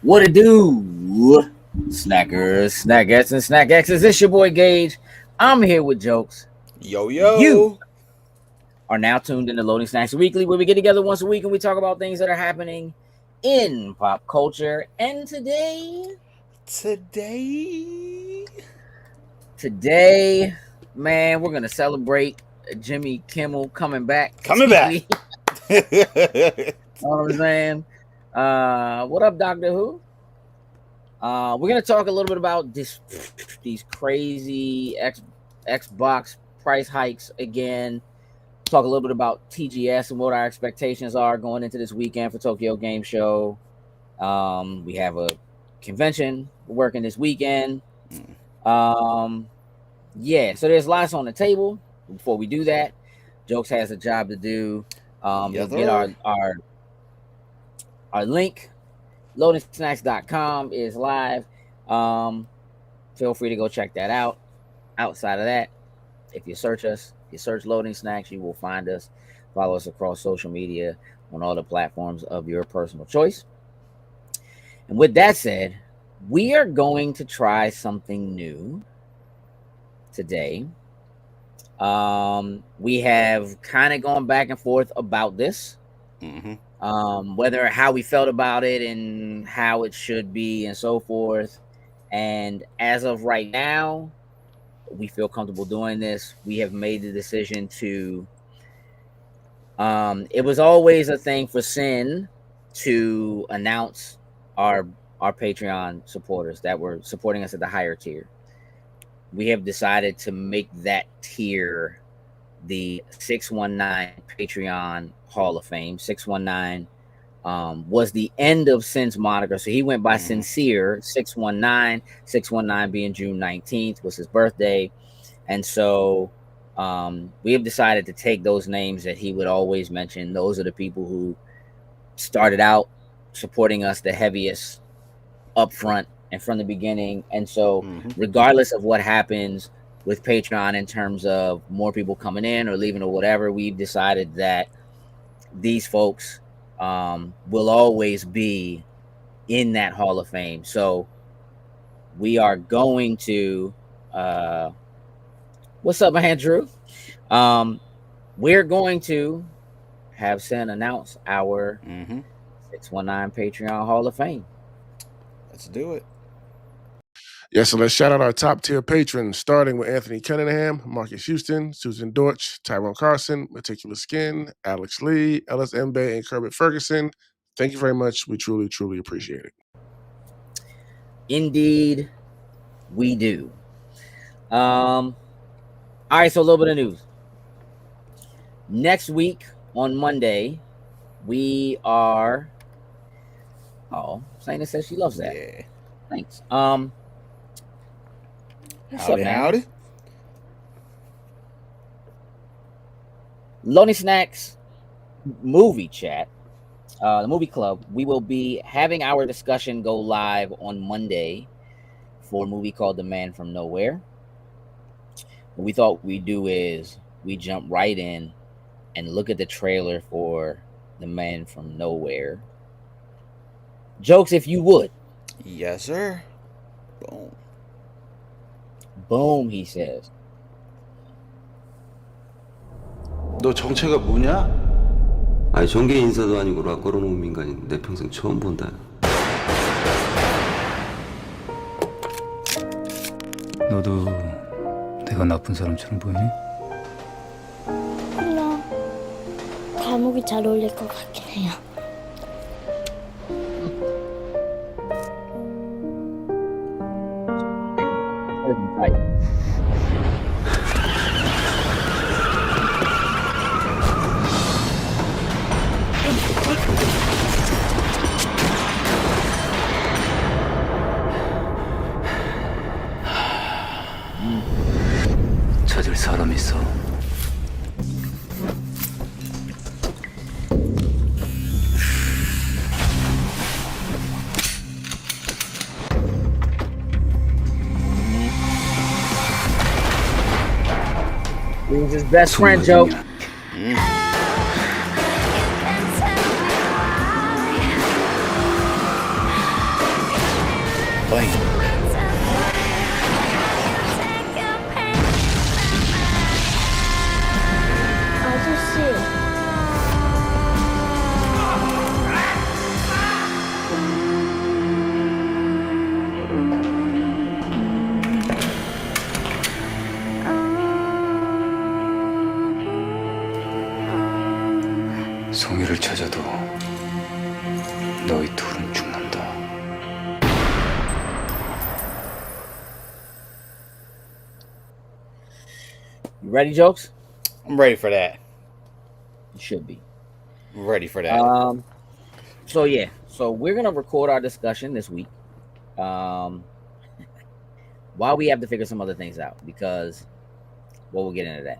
What it do? Snackers, Snackettes, and Snack X's. It's your boy Gage. I'm here with Jokes. Yo, You yo. are now tuned into Loading Snacks Weekly, where we get together once a week and we talk about things that are happening in pop culture. And today, man, we're gonna celebrate Jimmy Kimmel coming back. Coming back. You know what I'm saying? What up, Doctor Who? We're gonna talk a little bit about these crazy Xbox price hikes again. Talk a little bit about TGS and what our expectations are going into this weekend for Tokyo Game Show. We have a convention working this weekend. Yeah, so there's lots on the table. Before we do that, Jokes has a job to do. We'll get our link. LoadingSnacks.com is live. Feel free to go check that out. Outside of that, if you search Loading Snacks, you will find us. Follow us across social media on all the platforms of your personal choice. And with that said, we are going to try something new today. We have kind of gone back and forth about this. How we felt about it and how it should be and so forth. And as of right now, we feel comfortable doing this. We have made the decision to it was always a thing for Sin to announce our Patreon supporters that were supporting us at the higher tier. We have decided to make that tier the 619 Patreon Hall of Fame. 619 was the end of Sin's moniker. So he went by Sincere 619, 619 being June 19th was his birthday. And so we have decided to take those names that he would always mention. Those are the people who started out supporting us the heaviest up front and from the beginning. And so regardless of what happens with Patreon in terms of more people coming in or leaving or whatever, we've decided that these folks will always be in that Hall of Fame. So we are going to what's up, man, Drew? We're going to have Sen announce our 619 Patreon Hall of Fame. Let's do it. Yeah, so let's shout out our top tier patrons, starting with Anthony Cunningham, Marcus Houston, Susan Dortch, Tyrone Carson, Meticulous Skin, Alex Lee, Ellis Mbe, and Kerbert Ferguson. Thank you very much. We truly, truly appreciate it. Indeed, we do. All right, so a little bit of news. Next week on Monday, we are. Oh, Saina says she loves that. Yeah. Thanks. Howdy. Loading Snacks movie chat, the movie club. We will be having our discussion go live on Monday for a movie called The Man from Nowhere. What we thought we'd do is we jump right in and look at the trailer for The Man from Nowhere. Jokes, if you would. Yes, sir. Boom, he says. 너 정체가 뭐냐? 아니 정계 인사도 아니고 락 걸어놓은 인간인 내 평생 처음 본다. 너도 내가 나쁜 사람처럼 보이니? 몰라. 감옥이 잘 어울릴 것 같긴 해요. 찾을 사람 있어. He was his best friend, Joe. You ready, Jokes? I'm ready for that. You should be. I'm ready for that. So yeah, so we're gonna record our discussion this week. While we have to figure some other things out, because we'll get into that.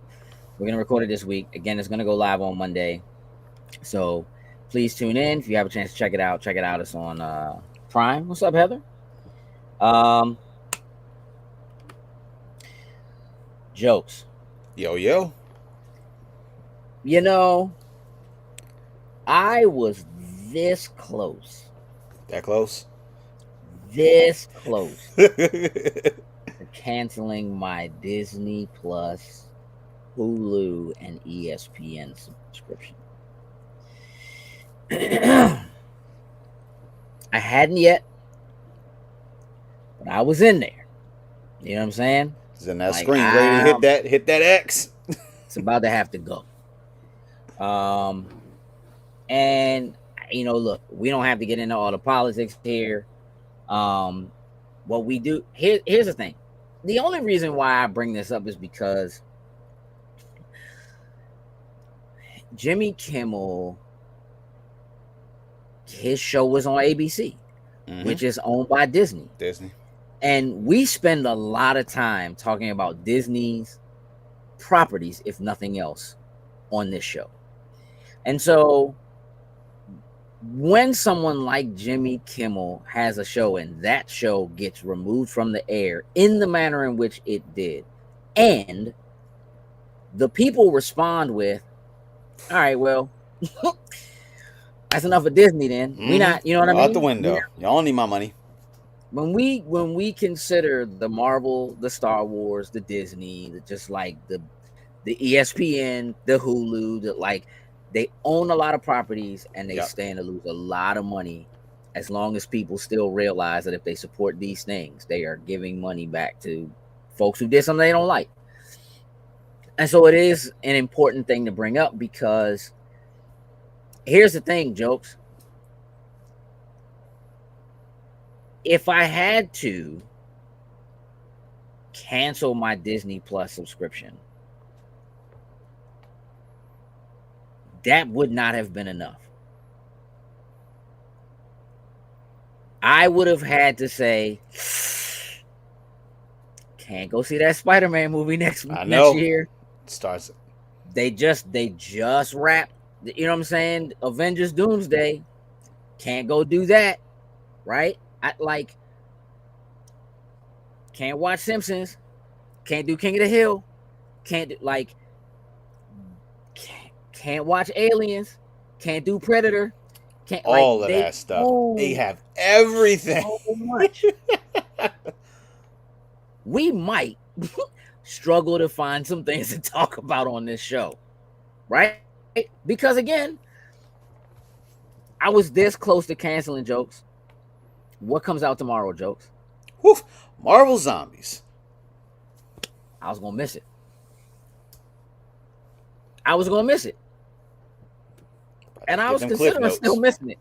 We're gonna record it this week. Again, it's gonna go live on Monday. So please tune in if you have a chance to check it out. Check it out. It's on Prime. What's up, Heather? Jokes. Yo. You know, I was this close. That close? This close to canceling my Disney Plus, Hulu, and ESPN subscription. I hadn't yet, but I was in there. You know what I'm saying? It's in that screen, ready to hit that X. It's about to have to go. And you know, look, we don't have to get into all the politics here. What we do here's the thing. The only reason why I bring this up is because Jimmy Kimmel, his show was on ABC, which is owned by Disney. And we spend a lot of time talking about Disney's properties, if nothing else, on this show. And so when someone like Jimmy Kimmel has a show and that show gets removed from the air in the manner in which it did, and the people respond with, all right, well, that's enough of Disney then. We not, you know what I mean? Out the window. Y'all need my money. When we consider the Marvel, the Star Wars, the Disney, just like the ESPN, the Hulu, they own a lot of properties and they stand to lose a lot of money as long as people still realize that if they support these things, they are giving money back to folks who did something they don't like. And so it is an important thing to bring up, because here's the thing, Jokes. If I had to cancel my Disney Plus subscription, that would not have been enough. I would have had to say, can't go see that Spider-Man movie next year. Starts. They just wrapped, you know what I'm saying? Avengers Doomsday. Can't go do that, right? Can't watch Simpsons. Can't do King of the Hill. Can't watch Aliens. Can't do Predator. Can't all of that stuff. They have everything. So much. We might struggle to find some things to talk about on this show, right? Because again, I was this close to canceling, Jokes. What comes out tomorrow, Jokes? Woof. Marvel Zombies. I was gonna miss it. And I was considering still missing it.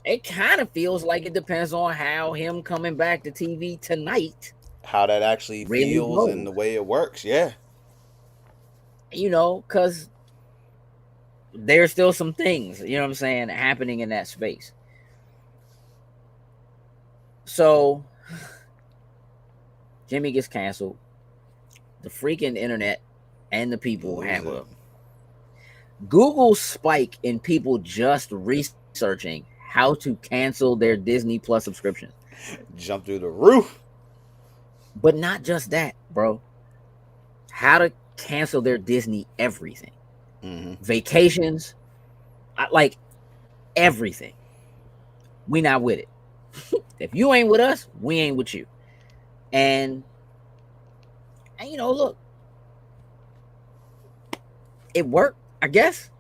It kind of feels like it depends on how him coming back to TV tonight, how that actually really feels and the way it works. Yeah, you know, because there's still some things, you know what I'm saying, happening in that space. So Jimmy gets canceled. The freaking internet and the people have a Google spike in people just researching how to cancel their Disney Plus subscription. Jump through the roof. But not just that, bro. How to cancel their Disney everything. Vacations, like everything. We not with it. If you ain't with us, we ain't with you. And you know, look, it worked, I guess.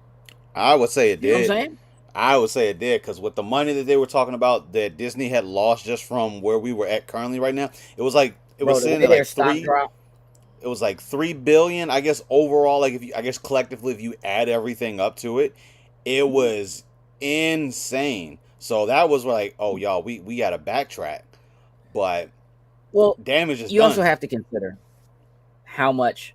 I would say it did. You know what I'm saying? I would say it did, because with the money that they were talking about that Disney had lost just from where we were at currently right now, it was like sitting at like it was like $3 billion, I guess, overall. Like, if you, I guess collectively, if you add everything up to it, it was insane. So that was like, oh y'all, we gotta backtrack. But damage is you done. Also have to consider how much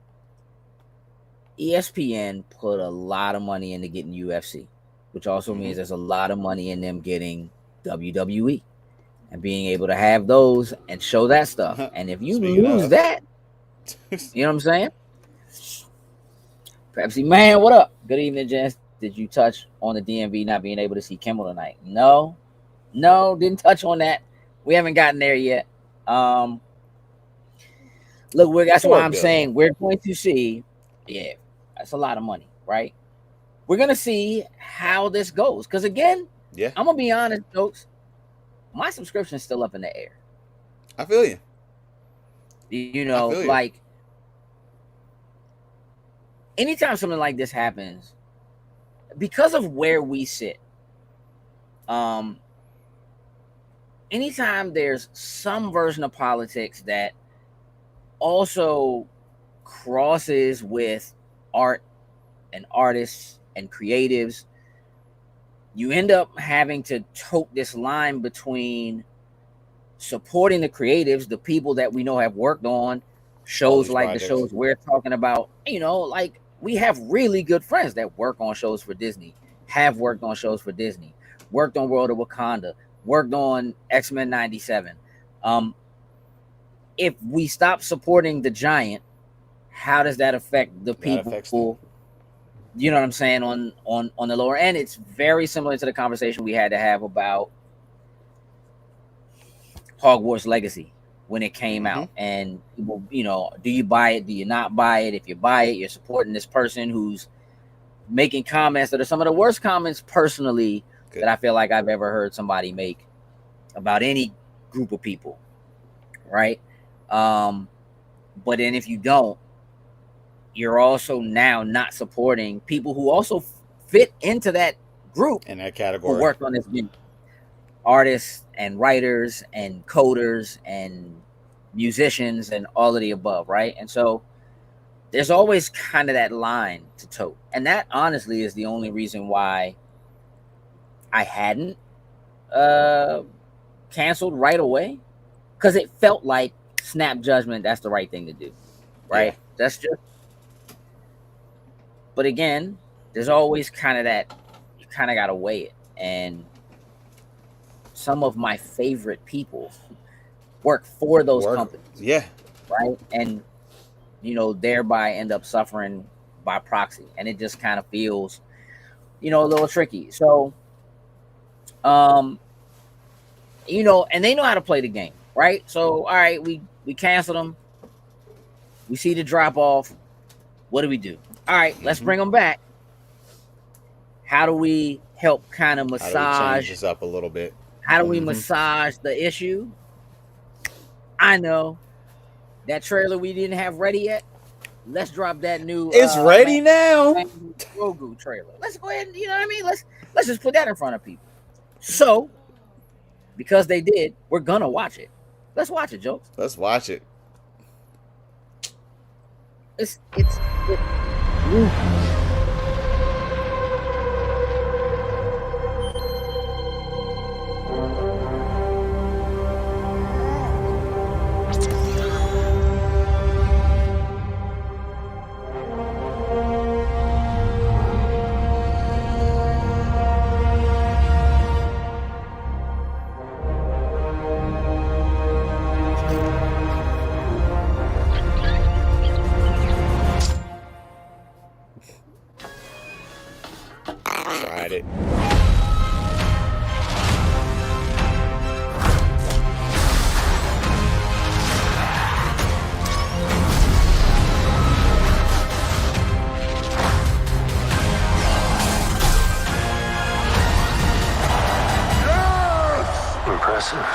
ESPN put a lot of money into getting UFC, which also Mm-hmm. means there's a lot of money in them getting WWE and being able to have those and show that stuff. And if you Speaking lose of. that, you know what I'm saying? Pepsi Man, what up? Good evening, gents. Did you touch on the DMV not being able to see Kimmel tonight? No, didn't touch on that. We haven't gotten there yet. Look, that's why I'm saying we're going to see. Yeah, that's a lot of money, right? We're gonna see how this goes. Because again, yeah, I'm gonna be honest, folks. My subscription is still up in the air. I feel you. You know, like anytime something like this happens, because of where we sit, anytime there's some version of politics that also crosses with art and artists and creatives, you end up having to tote this line between supporting the creatives, the people that we know have worked on shows like projects. The shows we're talking about. You know, like we have really good friends that work on shows for Disney, have worked on shows for Disney, worked on World of Wakanda, worked on X-Men 97. If we stop supporting the giant, how does that affect the people? You know what I'm saying, on the lower end? It's very similar to the conversation we had to have about Hogwarts Legacy when it came out. And people, you know, do you buy it? Do you not buy it? If you buy it, you're supporting this person who's making comments that are some of the worst comments personally that I feel like I've ever heard somebody make about any group of people, right? But then if you don't, you're also now not supporting people who also fit into that group, in that category, who worked on this game. Artists and writers and coders and musicians and all of the above, right? And so there's always kind of that line to tote. And that honestly is the only reason why I hadn't canceled right away, because it felt like snap judgment, that's the right thing to do, right? Yeah. That's just. But again, there's always kind of that, you kind of got to weigh it. And some of my favorite people work for those companies. Yeah. Right. And, you know, thereby end up suffering by proxy. And it just kind of feels, you know, a little tricky. So, you know, and they know how to play the game, right? So, all right, we canceled them. We see the drop off. What do we do? All right, let's bring them back. How do we help kind of massage? How do we change this up a little bit? How do we massage the issue? I know that trailer we didn't have ready yet. Let's drop that new. It's ready now. Grogu trailer. Let's go ahead and, you know what I mean? Let's just put that in front of people. So, because they did, we're gonna watch it. Let's watch it, Jokes. Let's watch it. It's Tried it. Impressive.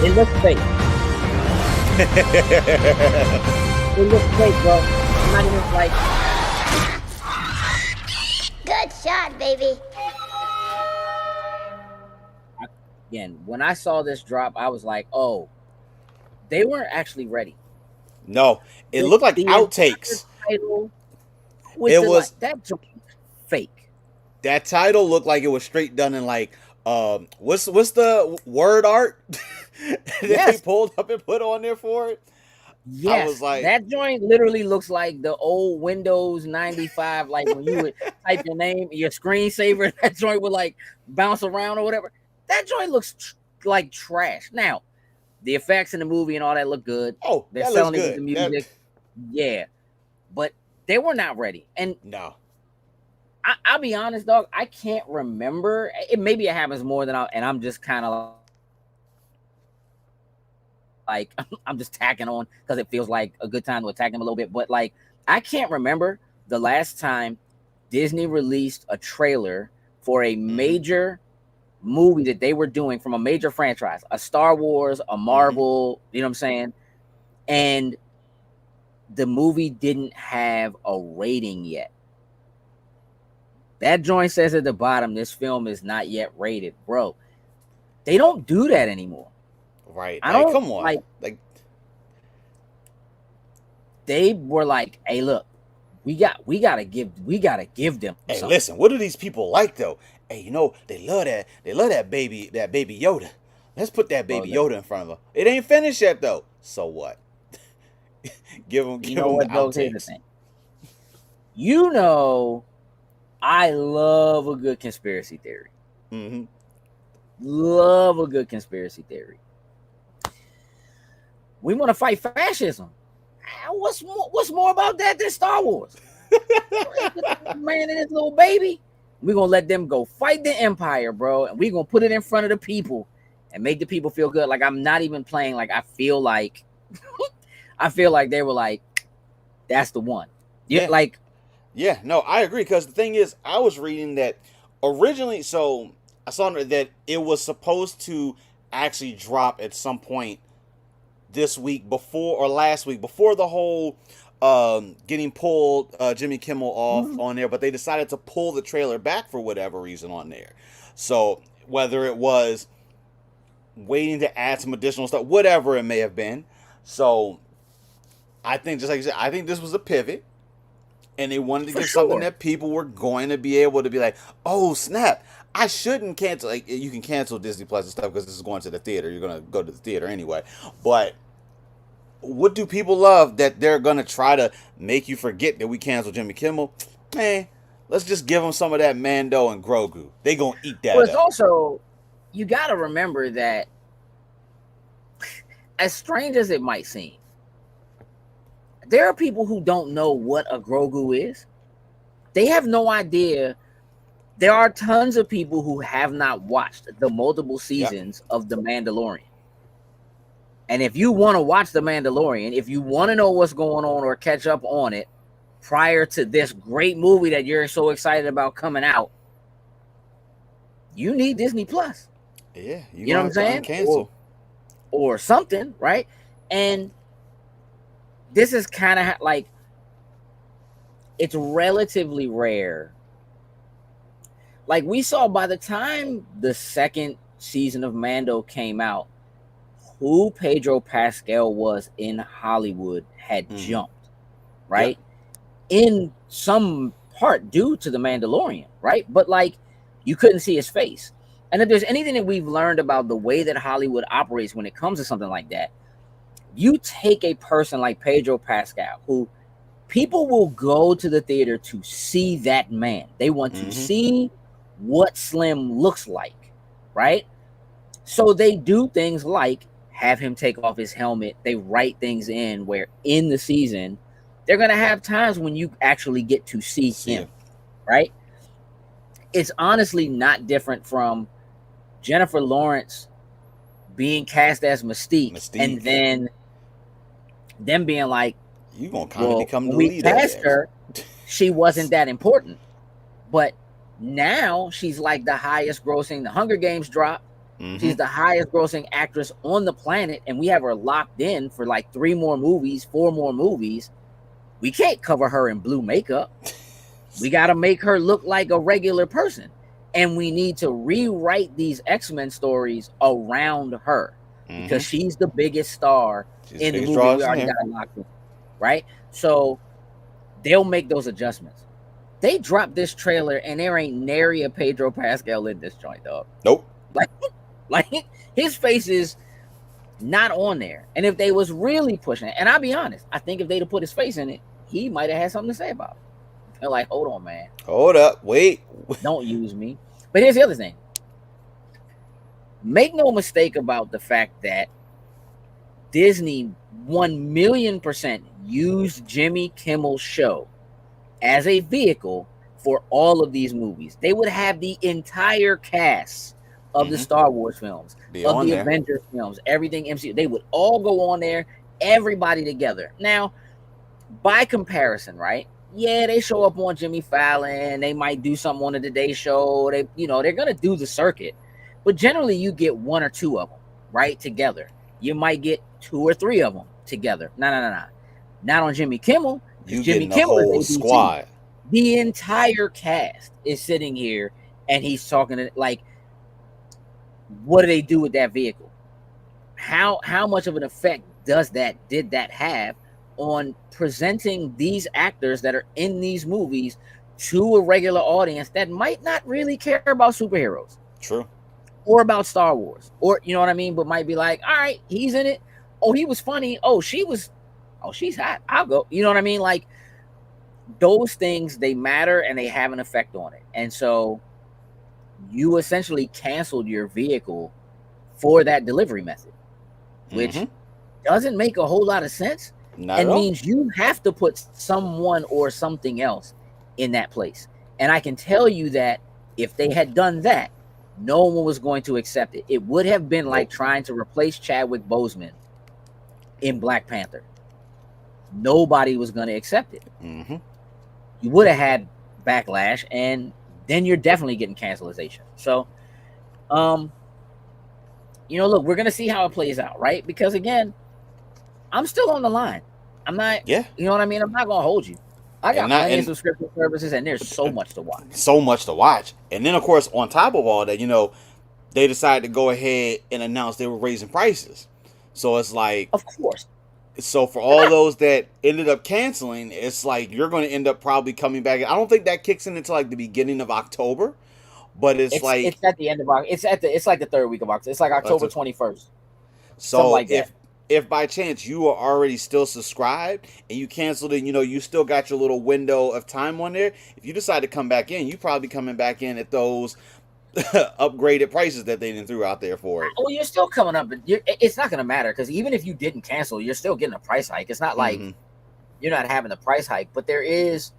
It looks fake. It looks fake, bro. I'm not even like. Good shot, baby. again, when I saw this drop, I was like, oh, they weren't actually ready. No, it looked like outtakes. Title It was that fake. That title looked like it was straight done in like what's the word art that they pulled up and put on there for it? Yes, I was like, that joint literally looks like the old Windows 95, like when you would type your name, your screensaver, that joint would like bounce around or whatever. That joint looks like trash. Now, the effects in the movie and all that look good. Oh, they're selling it with the music. Yeah, but they were not ready. And no, I'll be honest, dog. I can't remember. Maybe it happens more than I'm just kind of like I'm just tacking on because it feels like a good time to attack them a little bit. But like, I can't remember the last time Disney released a trailer for a major movie that they were doing from a major franchise, a Star Wars, a Marvel, you know what I'm saying? And the movie didn't have a rating yet. That joint says at the bottom, this film is not yet rated. Bro, they don't do that anymore. Right. I don't, come on. Like they were like, hey, look, we gotta give them Hey, something. Listen, what do these people like though? Hey, you know, they love that baby Yoda. Let's put that baby Yoda in front of them. It ain't finished yet though. So what? give them the outtakes. You know, I love a good conspiracy theory. Love a good conspiracy theory. We want to fight fascism. What's more about that than Star Wars? Man and his little baby. We're going to let them go fight the Empire, bro. And we're going to put it in front of the people and make the people feel good. Like, I'm not even playing. Like, I feel like they were like, that's the one. Yeah. Like, yeah, no, I agree. Because the thing is, I was reading that originally, so I saw that it was supposed to actually drop at some point this week or last week before the whole getting pulled Jimmy Kimmel off on there, but they decided to pull the trailer back for whatever reason on there. So whether it was waiting to add some additional stuff, whatever it may have been. So I think, just like you said, I think this was a pivot, and they wanted to give something that people were going to be able to be like, oh snap, I shouldn't cancel. Like, you can cancel Disney Plus and stuff because this is going to the theater. You're going to go to the theater anyway. But what do people love that they're going to try to make you forget that we canceled Jimmy Kimmel? Man, let's just give them some of that Mando and Grogu. They going to eat that up. It's also, you got to remember that as strange as it might seem, there are people who don't know what a Grogu is. They have no idea. There are tons of people who have not watched the multiple seasons of The Mandalorian. And if you want to watch The Mandalorian, if you want to know what's going on or catch up on it prior to this great movie that you're so excited about coming out, you need Disney Plus. Yeah, you know what I'm saying? Cancel or something, right? And this is kind of like, it's relatively rare. Like, we saw by the time the second season of Mando came out, who Pedro Pascal was in Hollywood had jumped, right? In some part due to The Mandalorian, right? But like, you couldn't see his face. And if there's anything that we've learned about the way that Hollywood operates when it comes to something like that, you take a person like Pedro Pascal, who people will go to the theater to see that man. They want to see what Slim looks like, right? So they do things like have him take off his helmet. They write things in where in the season, they're going to have times when you actually get to see him, right? It's honestly not different from Jennifer Lawrence being cast as Mystique. And then them being like, you gonna kind of become the we lead. Cast her, she wasn't that important. But now she's like the highest grossing. The Hunger Games dropped. She's the highest grossing actress on the planet, and we have her locked in for like 4 more movies. We can't cover her in blue makeup. We got to make her look like a regular person. and we need to rewrite these X-Men stories around her because she's the biggest star in the movie. We already got locked in, right? So they'll make those adjustments. They dropped this trailer and there ain't nary a Pedro Pascal in this joint, dog. Nope. Like his face is not on there. And if they was really pushing it, and I'll be honest, I think if they'd have put his face in it, he might have had something to say about it. They're like, hold on, man. Hold up. Wait. Don't use me. But here's the other thing. Make no mistake about the fact that Disney 1,000,000% used Jimmy Kimmel's show as a vehicle for all of these movies. They would have the entire cast of the Star Wars films, of the Avengers films, everything MCU. They would all go on there, everybody together. Now, by comparison, right? Yeah, they show up on Jimmy Fallon. They might do something on the Today Show. They're gonna do the circuit, but generally you get one or two of them right together. You might get 2 or 3 of them together. No. Not on Jimmy Kimmel. You Jimmy Kimmel is whole squad. The entire cast is sitting here, and he's talking to like, what do they do with that vehicle? How much of an effect did that have on presenting these actors that are in these movies to a regular audience that might not really care about superheroes? True. Or about Star Wars, or you know what I mean, but might be like, all right, he's in it. Oh, he was funny. Oh, she's hot. I'll go. You know what I mean? Like those things, they matter and they have an effect on it. And so you essentially canceled your vehicle for that delivery method, which doesn't make a whole lot of sense. It means you have to put someone or something else in that place. And I can tell you that if they had done that, no one was going to accept it. It would have been like trying to replace Chadwick Boseman in Black Panther. Nobody was going to accept it. You would have had backlash, and then you're definitely getting cancellation. So, look, we're going to see how it plays out, right? Because again, I'm still on the line. I'm not, you know what I mean? I'm not going to hold you. I got plenty of subscription services, and there's so much to watch. So much to watch. And then, of course, on top of all that, they decided to go ahead and announce they were raising prices. So it's like... Of course. So for all those that ended up canceling, it's like you're going to end up probably coming back. I don't think that kicks in until like the beginning of October. But it's like... It's at the end of October. It's like the third week of October. It's like October 21st. So like if by chance you are already still subscribed and you canceled it, you still got your little window of time on there. If you decide to come back in, you probably coming back in at those upgraded prices that they didn't threw out there for it. Well, you're still coming up, but it's not going to matter because even if you didn't cancel, you're still getting a price hike. It's not like you're not having a price hike, but there is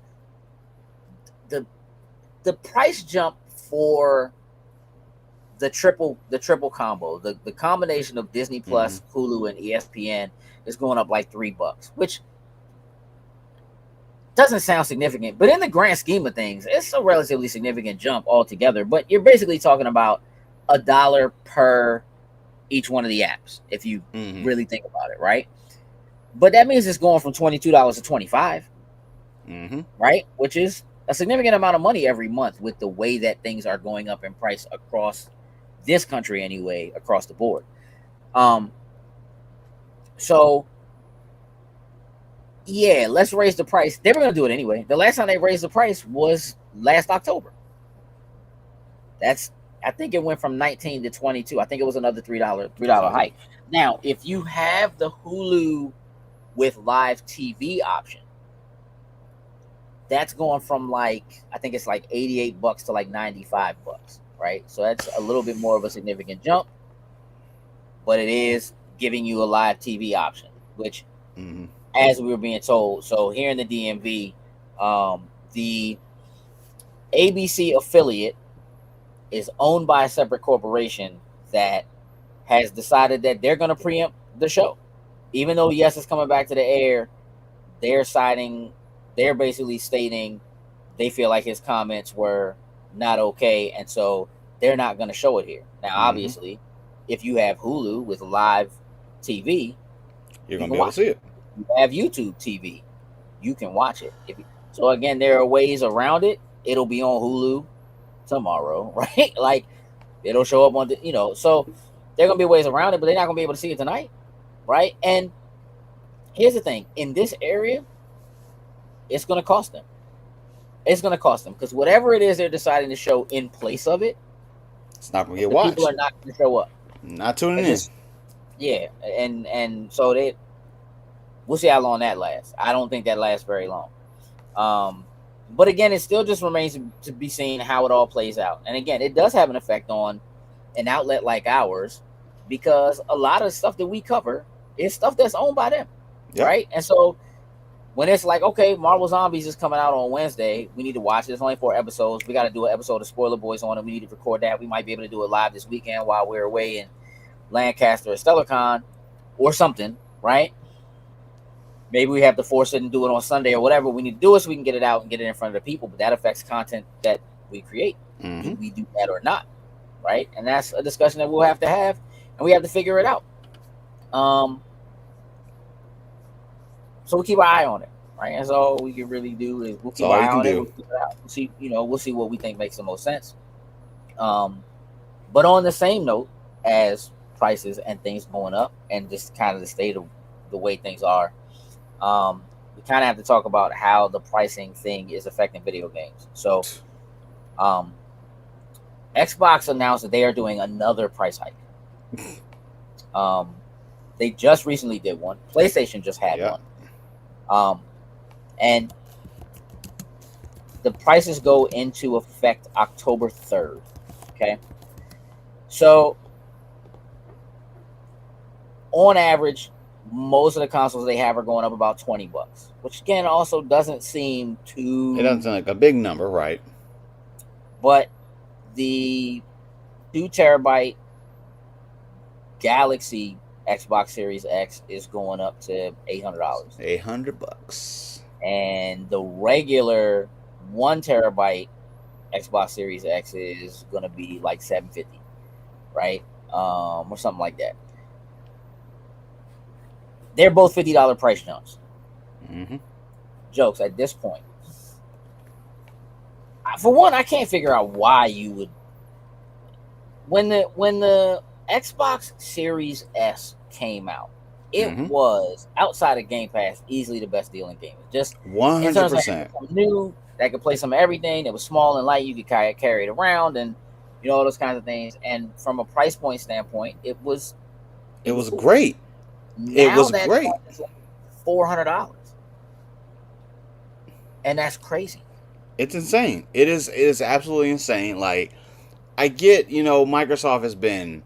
the price jump for the triple combo, the combination of Disney Plus, Hulu, and ESPN is going up like $3, which doesn't sound significant, but in the grand scheme of things, it's a relatively significant jump altogether. But you're basically talking about $1 per each one of the apps, if you really think about it, right? But that means it's going from $22 to $25, right? Which is a significant amount of money every month with the way that things are going up in price across this country anyway, across the board. So yeah, let's raise the price. They were going to do it anyway. The last time they raised the price was last October. I think it went from 19 to 22. I think it was another $3 hike. Now, if you have the Hulu with live TV option, that's going from I think it's like $88 to like $95, right? So that's a little bit more of a significant jump, but it is giving you a live TV option, which as we were being told. So here in the DMV, the ABC affiliate is owned by a separate corporation that has decided that they're going to preempt the show. Even though, yes, it's coming back to the air, they're basically stating they feel like his comments were not okay, and so they're not going to show it here. Now, obviously, if you have Hulu with live TV, you're going to be able to see it. You have YouTube TV, you can watch it. So again, there are ways around it. It'll be on Hulu tomorrow, right? Like it'll show up on the, so there are gonna be ways around it, but they're not gonna be able to see it tonight, right? And here's the thing: in this area, it's gonna cost them. It's gonna cost them because whatever it is they're deciding to show in place of it, It's not gonna get the people watched. are not gonna show up. Not tuning And in. just yeah, and so we'll see how long that lasts. I don't think that lasts very long. But again, it still just remains to be seen how it all plays out. And again, it does have an effect on an outlet like ours because a lot of stuff that we cover is stuff that's owned by them, right? And so when it's like, okay, Marvel Zombies is coming out on Wednesday, we need to watch it. It's only 4 episodes. We got to do an episode of Spoiler Boys on it. We need to record that. We might be able to do it live this weekend while we're away in Lancaster or StellarCon or something, right? Maybe we have to force it and do it on Sunday or whatever we need to do it so we can get it out and get it in front of the people. But that affects content that we create. Do we do that or not, right? And that's a discussion that we'll have to have, and we have to figure it out. So we'll keep an eye on it, right? That's all we can really do is we'll keep an eye on it. We'll figure it out. We'll see what we think makes the most sense. But on the same note as prices and things going up and just kind of the state of the way things are, we kind of have to talk about how the pricing thing is affecting video games. So Xbox announced that they are doing another price hike. They just recently did one. PlayStation just had one. And the prices go into effect October 3rd. Okay. So on average, most of the consoles they have are going up about $20, which again also doesn't seem too. It doesn't sound like a big number, right? But the 2 terabyte Galaxy Xbox Series X is going up to $800. $800. And the regular 1 terabyte Xbox Series X is going to be like $750, right? Or something like that. They're both $50 price jumps. Jokes at this point. For one, I can't figure out why you would. When the Xbox Series S came out, it was outside of Game Pass easily the best deal in gaming. Just 100%. New that could play some of everything. It was small and light. You could carry it around, and all those kinds of things. And from a price point standpoint, it was great. It was great. $400, and that's crazy. It's insane. It is absolutely insane. Like, I get, Microsoft has been,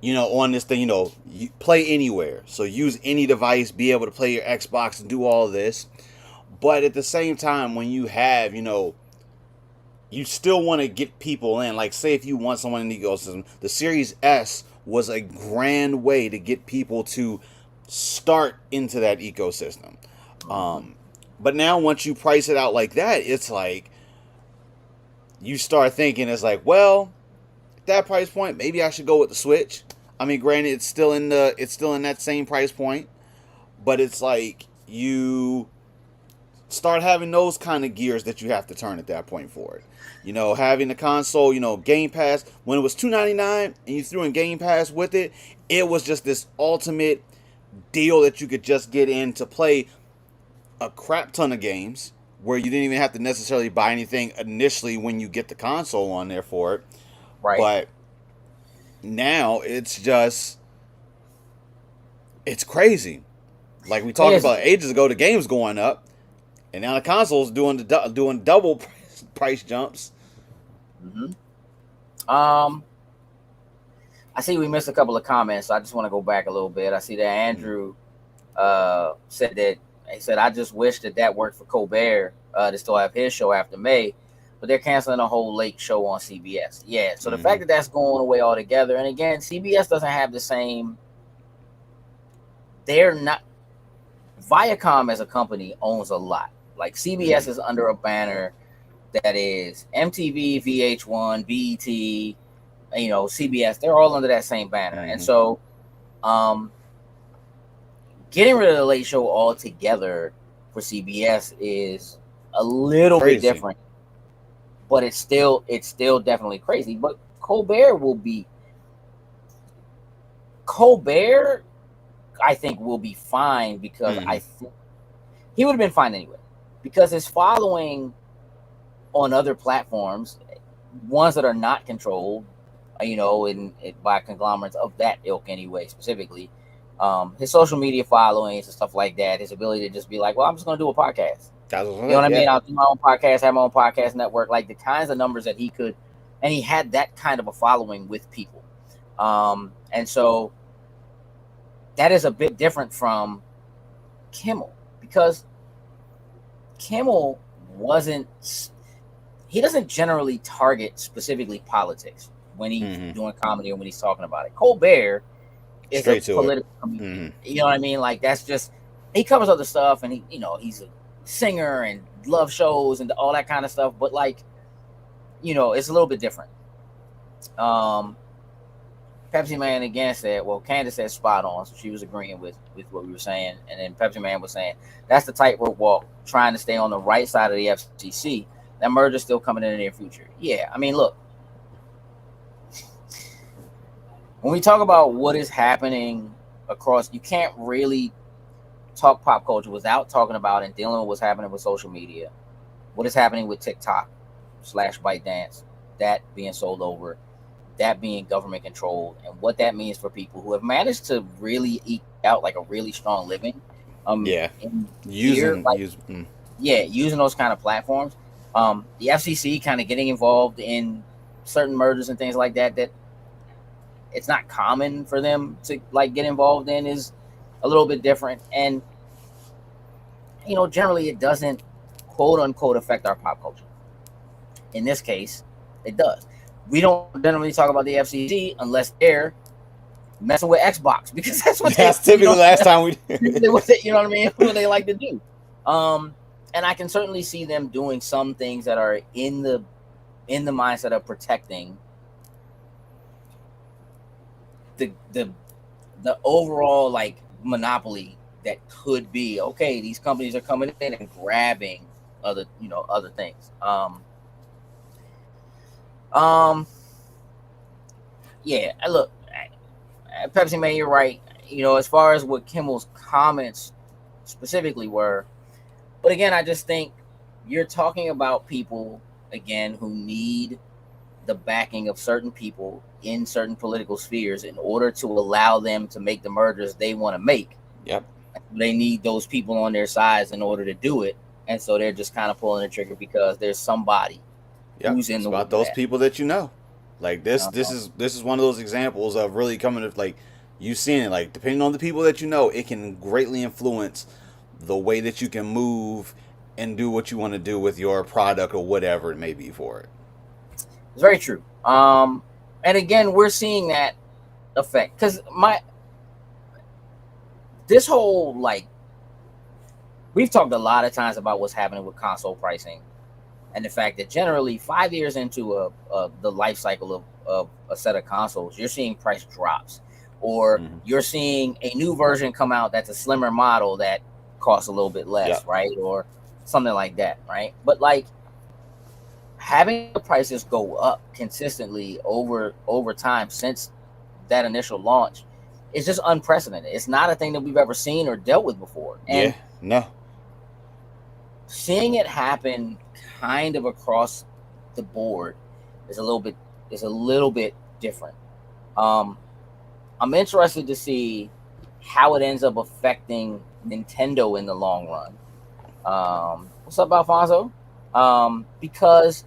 on this thing, you play anywhere. So use any device, be able to play your Xbox and do all of this. But at the same time, when you have, you still want to get people in. Like, say if you want someone in the ecosystem, the Series S was a grand way to get people to start into that ecosystem. But now once you price it out like that, it's like you start thinking it's like, well, at that price point, maybe I should go with the Switch. I mean, granted, it's still in that same price point, but it's like you start having those kind of gears that you have to turn at that point for it. Having the console, Game Pass, when it was $2.99 and you threw in Game Pass with it, it was just this ultimate deal that you could just get in to play a crap ton of games where you didn't even have to necessarily buy anything initially when you get the console on there for it. Right. But now it's crazy. Like we talked about ages ago, the game's going up, and now the console's doing double price jumps. I see we missed a couple of comments, so I just want to go back a little bit. I see that Andrew said that he said, I just wish that worked for Colbert to still have his show after May, but they're canceling a whole late show on CBS. Yeah, so the fact that that's going away altogether, and again, CBS doesn't have the same. They're not. Viacom as a company owns a lot. Like CBS is under a banner that is MTV, VH1, BET, CBS. They're all under that same banner, and so, getting rid of the late show altogether for CBS is a little bit different but it's still definitely crazy. But Colbert, I think, will be fine because I think he would have been fine anyway, because his following on other platforms, ones that are not controlled, by conglomerates of that ilk anyway, specifically, his social media followings and stuff like that, his ability to just be like, well, I'm just going to do a podcast. You know what I mean? I'll do my own podcast, have my own podcast network, like the kinds of numbers that he could, and he had that kind of a following with people. And so that is a bit different from Kimmel, because Kimmel he doesn't generally target specifically politics when he's doing comedy or when he's talking about it. Colbert is straight a political comedian. You know what I mean? Like, that's just, he covers other stuff, and he's a singer and love shows and all that kind of stuff, but like, it's a little bit different. Pepsi Man again said, well, Candace said spot on, so she was agreeing with what we were saying, and then Pepsi Man was saying that's the tightrope walk, trying to stay on the right side of the FCC. That merger's still coming in the near future. Yeah, I mean, look, when we talk about what is happening across, you can't really talk pop culture without talking about and dealing with what's happening with social media, what is happening with TikTok / ByteDance, that being sold over, that being government controlled, and what that means for people who have managed to really eke out like a really strong living. Using those kind of platforms. The FCC kind of getting involved in certain mergers and things like that it's not common for them to like get involved in, is a little bit different. And generally it doesn't quote unquote affect our pop culture. In this case, it does. We don't generally talk about the FCC unless they're messing with Xbox, because that's typically last time we you know what I mean, what they like to do. And I can certainly see them doing some things that are in the mindset of protecting the overall like monopoly that could be, okay, these companies are coming in and grabbing other things. Yeah, look, Pepsi Man, you're right. As far as what Kimmel's comments specifically were, but again, I just think you're talking about people again who need the backing of certain people in certain political spheres in order to allow them to make the mergers they want to make. Yep. They need those people on their sides in order to do it, and so they're just kind of pulling the trigger because there's somebody who's in the about those people that like this. This is one of those examples of really coming to, like, you seeing it, like, depending on the people that it can greatly influence the way that you can move and do what you want to do with your product or whatever it may be for it. It's very true. And again, we're seeing that effect because this whole, like, we've talked a lot of times about what's happening with console pricing and the fact that generally 5 years into the life cycle of a set of consoles, you're seeing price drops, or you're seeing a new version come out that's a slimmer model that costs a little bit less, right? Or something like that, right? But like, having the prices go up consistently over time since that initial launch is just unprecedented. It's not a thing that we've ever seen or dealt with before. And seeing it happen kind of across the board is a little bit different. I'm interested to see how it ends up affecting Nintendo in the long run. What's up, Alfonso? Because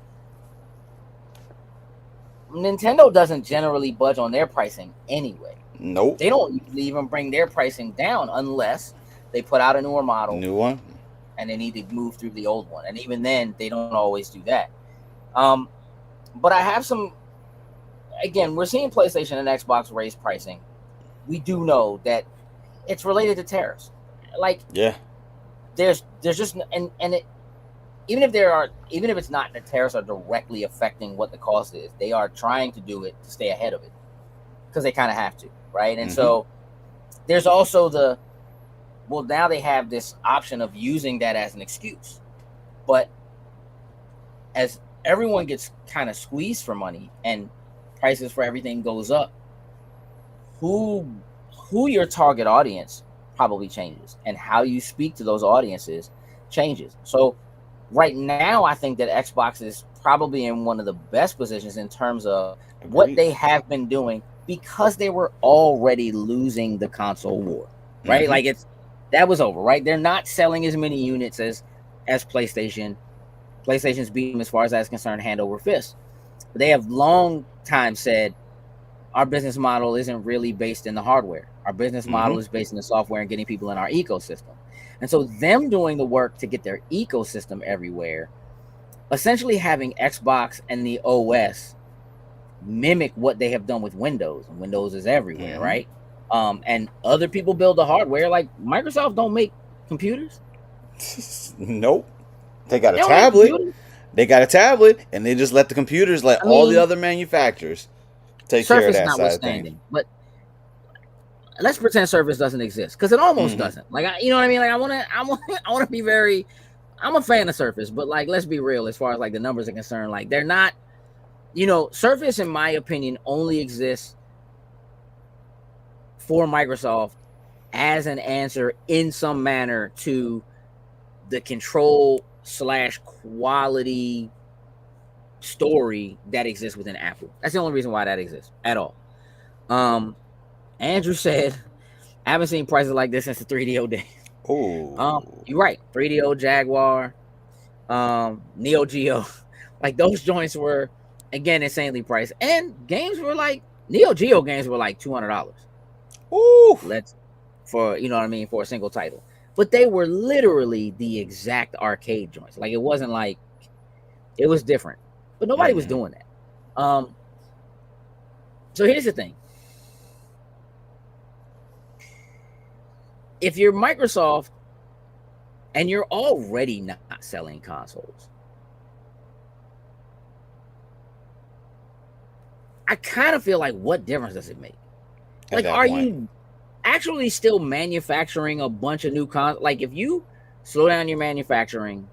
Nintendo doesn't generally budge on their pricing anyway. Nope. They don't even bring their pricing down unless they put out a newer model. New one. And they need to move through the old one. And even then, they don't always do that. But I have some... Again, we're seeing PlayStation and Xbox raise pricing. We do know that it's related to tariffs. Like, there's just... And it, even if it's not, the tariffs are directly affecting what the cost is, they are trying to do it to stay ahead of it because they kind of have to, right? And so there's also now they have this option of using that as an excuse. But as everyone gets kind of squeezed for money and prices for everything goes up, who your target audience probably changes, and how you speak to those audiences changes. So right now, I think that Xbox is probably in one of the best positions in terms of what they have been doing, because they were already losing the console war, right? Mm-hmm. Like that was over, right? They're not selling as many units as PlayStation. PlayStation's beat them as far as that's concerned, hand over fist. But they have long time said our business model isn't really based in the hardware. Our business model is based in the software and getting people in our ecosystem. And so them doing the work to get their ecosystem everywhere, essentially having Xbox and the OS mimic what they have done with Windows, and Windows is everywhere, right? And other people build the hardware. Like Microsoft don't make computers. Nope. They got a tablet. They got a tablet, and they just let the computers, all the other manufacturers take care of that side of things. But let's pretend Surface doesn't exist, because it almost doesn't. Like, you know what I mean? Like, I want to be very. I'm a fan of Surface, but like, let's be real as far as like the numbers are concerned. Like, they're not. Surface, in my opinion, only exists for Microsoft as an answer in some manner to the control/quality story that exists within Apple. That's the only reason why that exists at all. Andrew said, I haven't seen prices like this since the 3DO days. Oh, you're right. 3DO, Jaguar, Neo Geo, like those joints were again insanely priced, and games were like Neo Geo games were like $200. Ooh, for a single title, but they were literally the exact arcade joints. Like, it wasn't like, it was different, but nobody was doing that. So here's the thing. If you're Microsoft and you're already not selling consoles, I kind of feel like, what difference does it make? Like, are you actually still manufacturing a bunch of new consoles? Like, if you slow down your manufacturing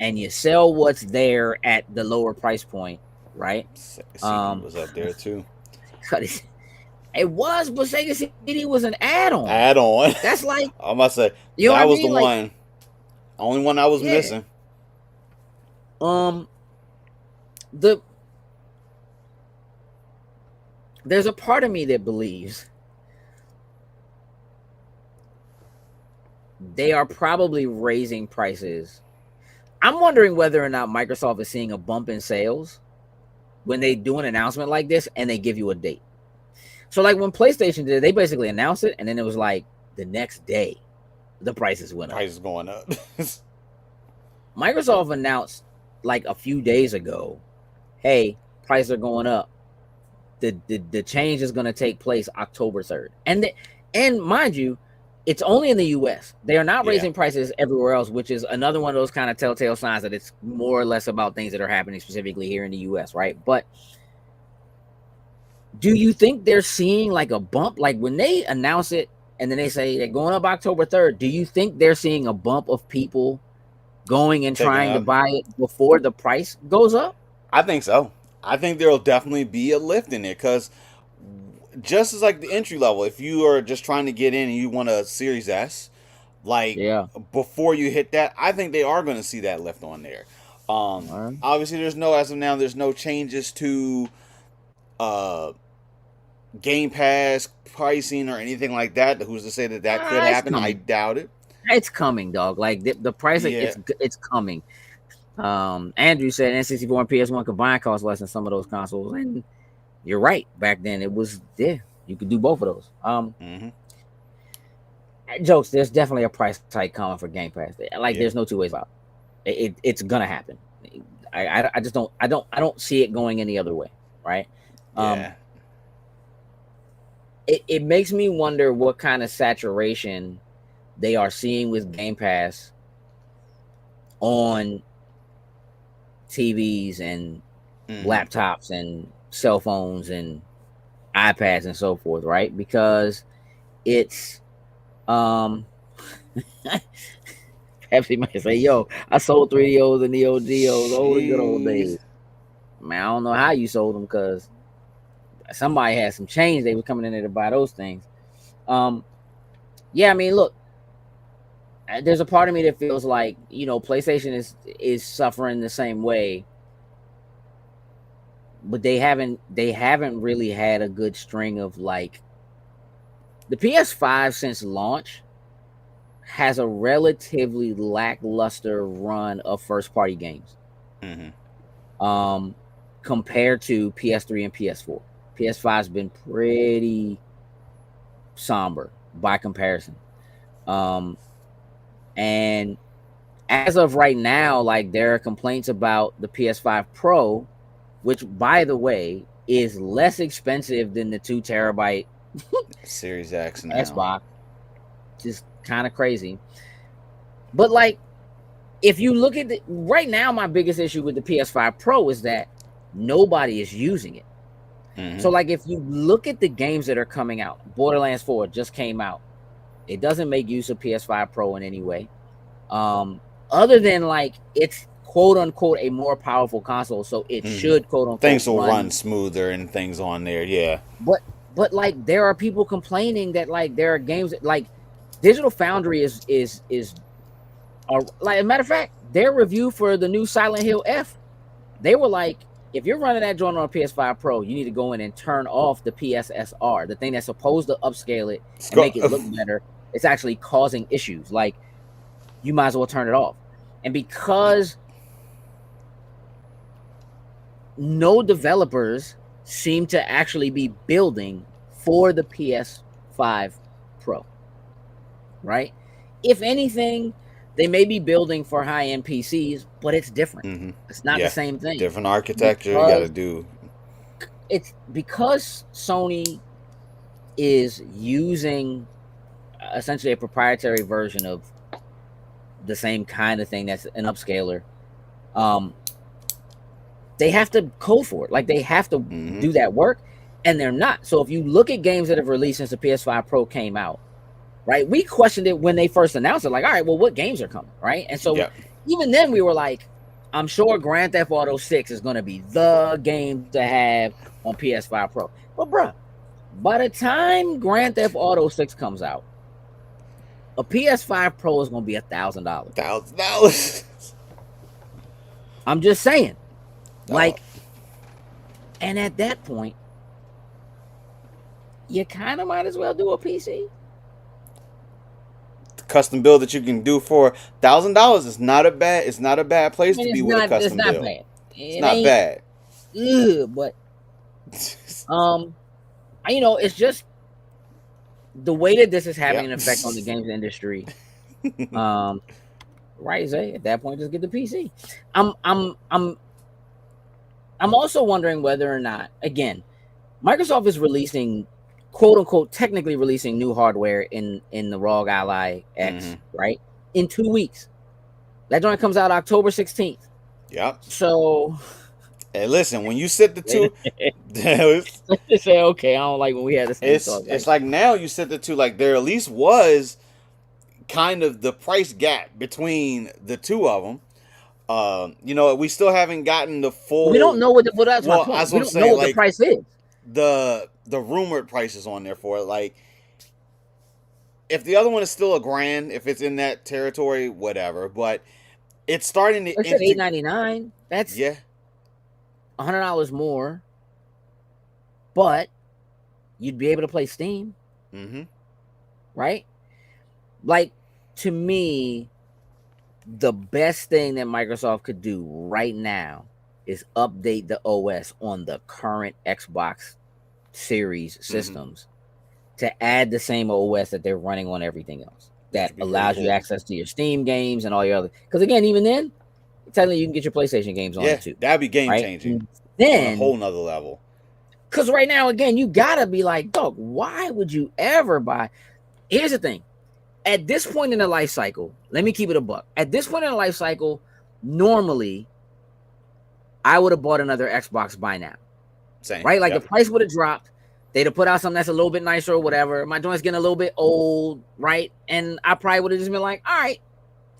and you sell what's there at the lower price point, right? CD was up there too. It was, but Sega CD was an add-on. That's like, I must say, that was the one. Only one I was missing. There's a part of me that believes they are probably raising prices. I'm wondering whether or not Microsoft is seeing a bump in sales when they do an announcement like this and they give you a date. So like when PlayStation did it, they basically announced it, and then it was like the next day the prices went up. Prices going up. Microsoft announced like a few days ago, hey, prices are going up. The change is going to take place October 3rd. And mind you, it's only in the US. They are not raising prices everywhere else, which is another one of those kind of telltale signs that it's more or less about things that are happening specifically here in the US, right? But do you think they're seeing like a bump? Like when they announce it and then they say they're going up October 3rd, do you think they're seeing a bump of people going and trying to buy it before the price goes up? I think so. I think there'll definitely be a lift in it, because just as like the entry level, if you are just trying to get in and you want a Series S, before you hit that, I think they are going to see that lift on there. Obviously, as of now, there's no changes to Game Pass pricing or anything like that. Who's to say that could happen? I doubt it. It's coming, dog. Like the pricing, it's coming. Andrew said N64 and PS1 combined cost less than some of those consoles, and you're right. Back then, it was you could do both of those. Jokes. There's definitely a price hike coming for Game Pass. There's no two ways about it. It's gonna happen. I just don't see it going any other way. Right. It makes me wonder what kind of saturation they are seeing with Game Pass on TVs and laptops and cell phones and iPads and so forth, right? Because it's Pepsi might say, "Yo, I sold 3DOs and Neo Geos, the good old days." Man, I don't know how you sold them because somebody had some change. They were coming in there to buy those things. Yeah, I mean, look, there's a part of me that feels like, you know, PlayStation is suffering the same way, but they haven't really had a good string of, like, the PS5 since launch has a relatively lackluster run of first party games. Compared to PS3 and PS4. PS5's been pretty somber by comparison. And as of right now, like, there are complaints about the PS5 Pro, which, by the way, is less expensive than the 2 terabyte Series X now. Xbox. Just kind of crazy. But, like, if you look at right now, my biggest issue with the PS5 Pro is that nobody is using it. So, like, if you look at the games that are coming out, Borderlands 4 just came out. It doesn't make use of PS5 Pro in any way. Other than, like, it's quote unquote a more powerful console, so it should quote unquote things will run smoother and things on there, yeah. But like, there are people complaining that, like, there are games that, like, Digital Foundry is like, a matter of fact, their review for the new Silent Hill F, they were like, if you're running that joint on a PS5 Pro, you need to go in and turn off the PSSR, the thing that's supposed to upscale it and make it look better. It's actually causing issues. Like, you might as well turn it off. And because no developers seem to actually be building for the PS5 Pro, right? If anything, they may be building for high-end PCs, but it's different. It's not the same thing. Different architecture you got to do. It's because Sony is using essentially a proprietary version of the same kind of thing that's an upscaler. They have to code for it. Like, they have to do that work, and they're not. So if you look at games that have released since the PS5 Pro came out, right? We questioned it when they first announced it. Like, all right, well, what games are coming, right? And so even then we were like, I'm sure Grand Theft Auto 6 is going to be the game to have on PS5 Pro. But, bruh, by the time Grand Theft Auto 6 comes out, a PS5 Pro is going to be $1,000. $1,000. I'm just saying. Like, and at that point, you kind of might as well do a PC. Custom build that you can do for $1,000 is not a bad. It's not a bad place to be with a custom build. It's not bad. It's not bad. But you know, it's just the way that this is having an effect on the games industry. Right, Zay? At that point, just get the PC. I'm also wondering whether or not, again, Microsoft is releasing, quote unquote, technically releasing new hardware in the ROG Ally X, right? In 2 weeks. That joint comes out October 16th. Yep. So, hey, listen, when you set the two, let's say, okay, I don't like when we had this. It's like now you set the two, like, there at least was kind of the price gap between the two of them. You know, we still haven't gotten the full. We don't know what that's my point. We don't know what the price is. The rumored prices on there for it, like, if the other one is still $1,000, if it's in that territory, whatever. But it's starting to. It's at $899. That's $100 more, but you'd be able to play Steam, right? Like, to me, the best thing that Microsoft could do right now is update the OS on the current Xbox Series systems to add the same OS that they're running on everything else. That allows you access to your Steam games and all your other. Because again, even then, technically you can get your PlayStation games on it too. That'd be game changing. Then on a whole nother level. Because right now, again, you gotta be like, dog, why would you ever buy? Here's the thing. At this point in the life cycle, let me keep it a buck. At this point in the life cycle, normally, I would have bought another Xbox by now. Same. Right? Like, the price would have dropped. They'd have put out something that's a little bit nicer or whatever. My joint's getting a little bit old, right? And I probably would have just been like, all right,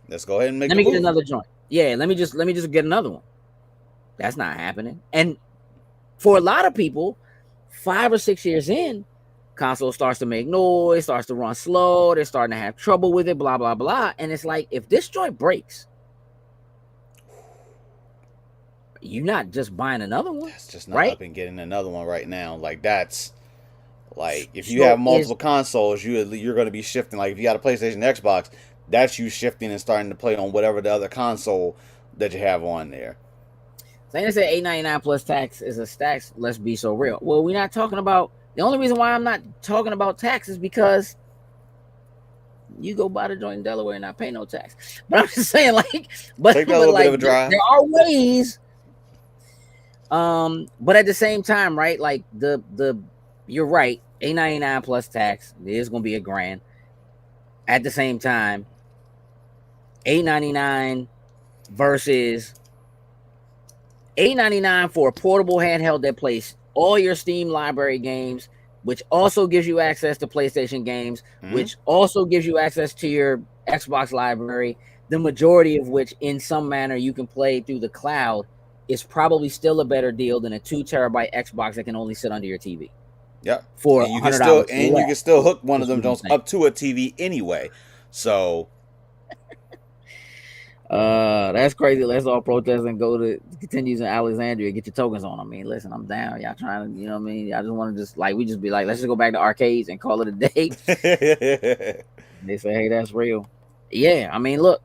Let's go ahead and make Let the me move. get another joint. Yeah, let me just get another one. That's not happening. And for a lot of people, 5 or 6 years in, console starts to make noise, starts to run slow, they're starting to have trouble with it, blah, blah, blah. And it's like, if this joint breaks, you're not just buying another one. That's just not right? up and getting another one right now. Like, that's like, if you have multiple consoles, you're going to be shifting. Like, if you got a PlayStation, Xbox, that's you shifting and starting to play on whatever the other console that you have on there. Saying they said $8.99 plus tax is a tax. Let's be so real. Well, we're not talking about. The only reason why I'm not talking about tax is because you go buy the joint in Delaware and not pay no tax. But I'm just saying, like, but take that a little like, bit of a drive. There are ways. But at the same time, right? Like the you're right. $8.99 plus tax. It is gonna be $1,000. At the same time, $8.99 versus $8.99 for a portable handheld that plays all your Steam library games, which also gives you access to PlayStation games, which also gives you access to your Xbox library, the majority of which in some manner you can play through the cloud, is probably still a better deal than a 2 terabyte Xbox that can only sit under your TV. Yep. For and you $100 can still hook one of them joints up to a TV anyway. So that's crazy. Let's all protest and go to continues in Alexandria, get your tokens on. I mean, listen, I'm down. Y'all trying to, you know what I mean? I just want to we just be like, let's just go back to arcades and call it a day. They say, hey, that's real. Yeah, I mean, look,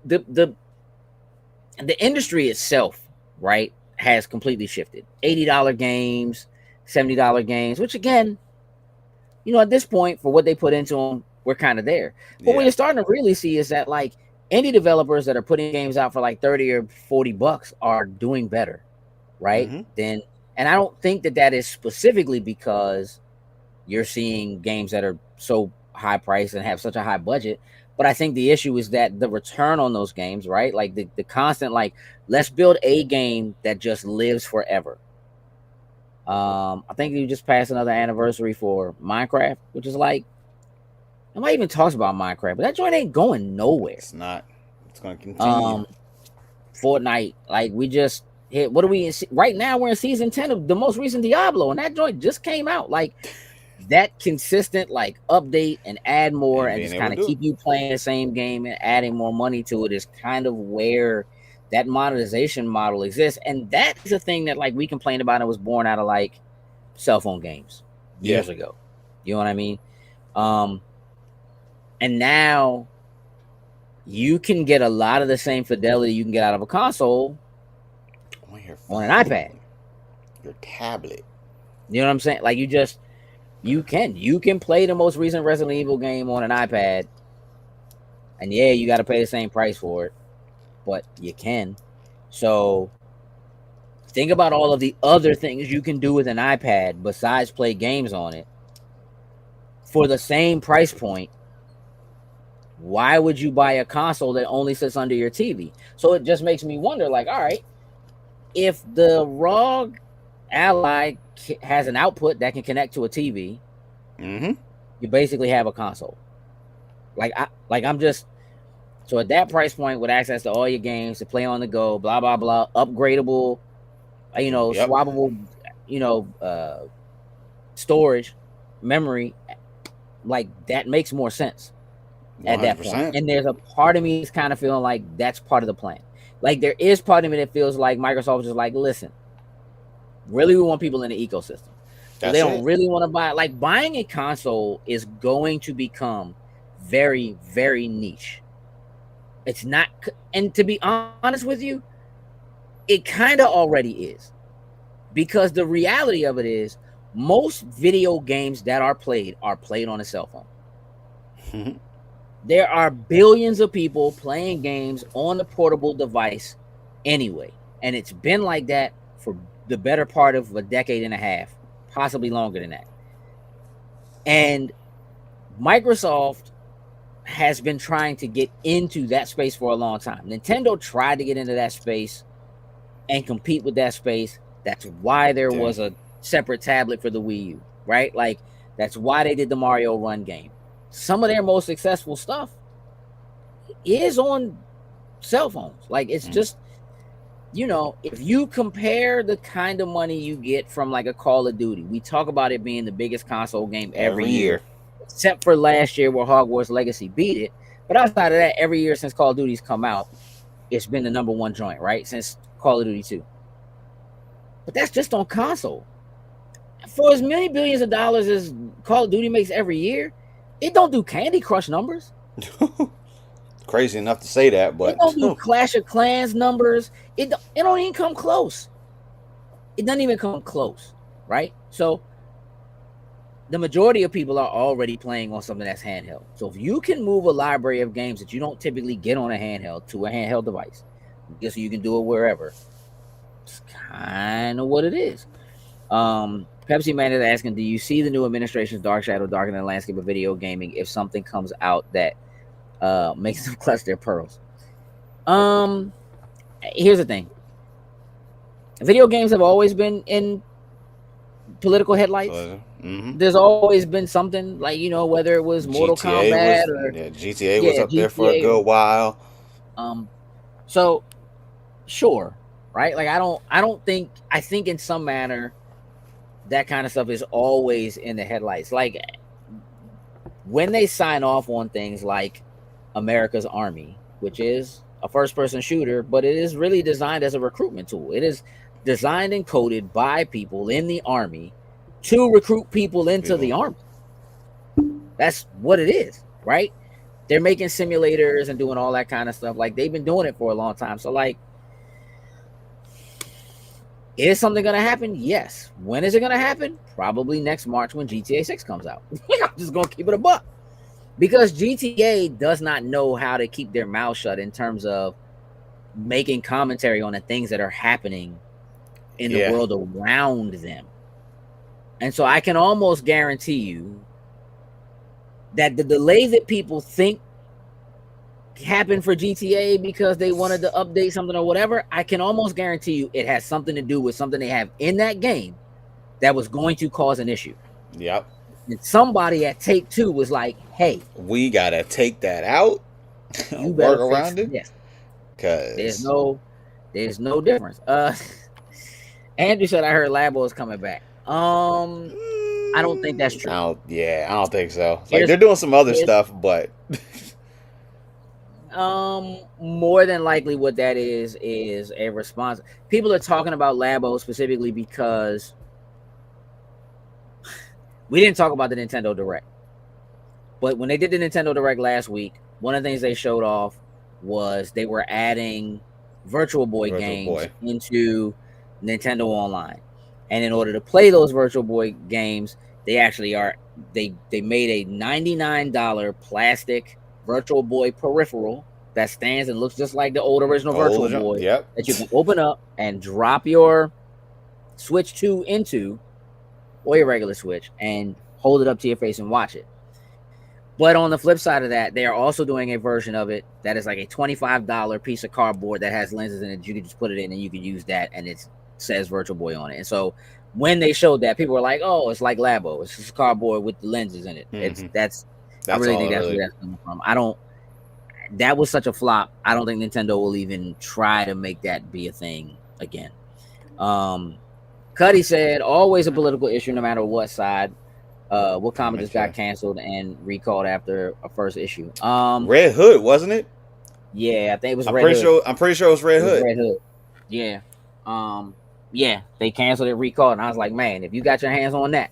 the industry itself, right, has completely shifted. $80 games, $70 games, which again, at this point, for what they put into them, we're kind of there. But what you're starting to really see is that, like, indie developers that are putting games out for like 30 or 40 bucks are doing better, right? And I don't think that is specifically because you're seeing games that are so high priced and have such a high budget. But I think the issue is that the return on those games, right? Like the constant, like, let's build a game that just lives forever. I think you just passed another anniversary for Minecraft, which is like, nobody even talks about Minecraft, but that joint ain't going nowhere. It's not. It's going to continue. Fortnite, like, we just hit. What are we in? Right now, we're in season 10 of the most recent Diablo, and that joint just came out. Like, that consistent, like, update and add more and just kind of keep you playing the same game and adding more money to it is kind of where that monetization model exists. And that is a thing that, like, we complained about. It was born out of, like, cell phone games years ago. You know what I mean? And now you can get a lot of the same fidelity you can get out of a console on an iPad, your tablet. You know what I'm saying? Like, you can play the most recent Resident Evil game on an iPad, and yeah, you got to pay the same price for it, but you can. So think about all of the other things you can do with an iPad besides play games on it for the same price point. Why would you buy a console that only sits under your TV? So it just makes me wonder, like, all right, if the ROG Ally has an output that can connect to a TV, you basically have a console. I'm just, so at that price point with access to all your games to play on the go, blah, blah, blah, upgradable, swappable, storage, memory, like, that makes more sense. 100%. At that point. And there's a part of me that's kind of feeling like that's part of the plan. Like, there is part of me that feels like Microsoft is just like, listen, really, we want people in the ecosystem. So they don't really want to buy. Like, buying a console is going to become very, very niche. It's not, and to be honest with you, it kind of already is. Because the reality of it is, most video games that are played on a cell phone. There are billions of people playing games on the portable device anyway. And it's been like that for the better part of a decade and a half, possibly longer than that. And Microsoft has been trying to get into that space for a long time. Nintendo tried to get into that space and compete with that space. That's why there was a separate tablet for the Wii U, right? Like, that's why they did the Mario Run game. Some of their most successful stuff is on cell phones. Like, it's just, if you compare the kind of money you get from like a Call of Duty, we talk about it being the biggest console game every year, except for last year where Hogwarts Legacy beat it. But outside of that, every year since Call of Duty's come out, it's been the number one joint, right? Since Call of Duty 2. But that's just on console. For as many billions of dollars as Call of Duty makes every year, it don't do Candy Crush numbers. Crazy enough to say that, but it don't do Clash of Clans numbers. It don't even come close. It doesn't even come close, right? So the majority of people are already playing on something that's handheld. So if you can move a library of games that you don't typically get on a handheld to a handheld device, just so you can do it wherever, it's kind of what it is. Pepsi Man is asking, do you see the new administration's dark shadow darkening the landscape of video gaming if something comes out that makes them clutch their pearls? Here's the thing. Video games have always been in political headlights. There's always been something, like, whether it was Mortal Kombat or GTA was up there for a good while. So sure, right? Like, I think in some manner that kind of stuff is always in the headlights. Like, when they sign off on things like America's Army, which is a first-person shooter, but it is really designed as a recruitment tool. It is designed and coded by people in the Army to recruit people into the Army. That's what it is, right? They're making simulators and doing all that kind of stuff. Like, they've been doing it for a long time. So, like, is something going to happen? Yes. When is it going to happen? Probably next March when GTA 6 comes out. I'm just going to keep it a buck. Because GTA does not know how to keep their mouth shut in terms of making commentary on the things that are happening in the world around them. And so I can almost guarantee you that the delay that people think happened for GTA because they wanted to update something or whatever, I can almost guarantee you it has something to do with something they have in that game that was going to cause an issue. Yep. And somebody at Take-Two was like, hey, we gotta take that out. You work around it. Yes. Cause there's no difference. Andrew said, I heard Labo is coming back. I don't think that's true. I don't think so. Like, they're doing some other stuff, but more than likely what that is a response. People are talking about Labo specifically because we didn't talk about the Nintendo Direct. But when they did the Nintendo Direct last week, one of the things they showed off was they were adding Virtual Boy games into Nintendo Online. And in order to play those Virtual Boy games, they actually they made a $99 plastic Virtual Boy peripheral that stands and looks just like the old original Virtual Boy that you can open up and drop your Switch 2 into, or your regular Switch, and hold it up to your face and watch it. But on the flip side of that, they are also doing a version of it that is like a $25 piece of cardboard that has lenses in it. You can just put it in and you can use that, and it says Virtual Boy on it. And so when they showed that, people were like, oh, it's like Labo. It's just cardboard with the lenses in it. That's I really think that's where that's coming from. That was such a flop. I don't think Nintendo will even try to make that be a thing again. Cuddy said, always a political issue no matter what side. What comic just got canceled and recalled after a first issue? Red Hood, wasn't it? Yeah, I think it was Red Hood. I'm pretty sure it was Red Hood. Red Hood. Yeah. Yeah, they canceled it, recalled, and I was like, man, if you got your hands on that.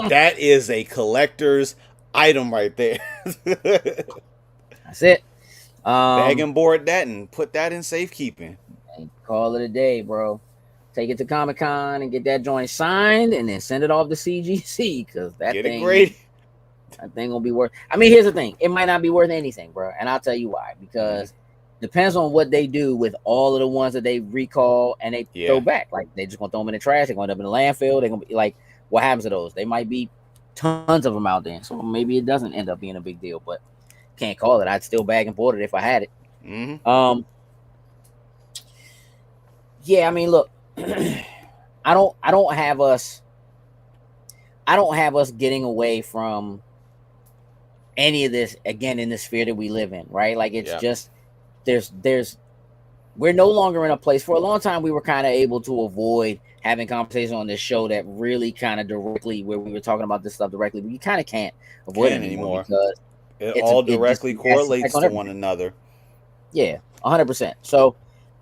That is a collector's item right there. That's it. Bag and board that and put that in safekeeping. And call it a day, bro. Take it to Comic-Con and get that joint signed, and then send it off to CGC, because that thing gonna be worth. I mean, here's the thing: it might not be worth anything, bro, and I'll tell you why. Because depends on what they do with all of the ones that they recall and they throw back. Like, they just gonna throw them in the trash. They're gonna end up in the landfill. They're gonna be like, what happens to those? They might be tons of them out there, so maybe it doesn't end up being a big deal. But can't call it. I'd still bag and board it if I had it. Yeah, I mean, look. I don't have us getting away from any of this again in the sphere that we live in, right? Like it's just there's we're no longer in a place. For a long time we were kind of able to avoid having conversations on this show that really kind of directly where we were talking about this stuff directly, but you kind of can't avoid it anymore because it all directly correlates to one another. Yeah, 100%. So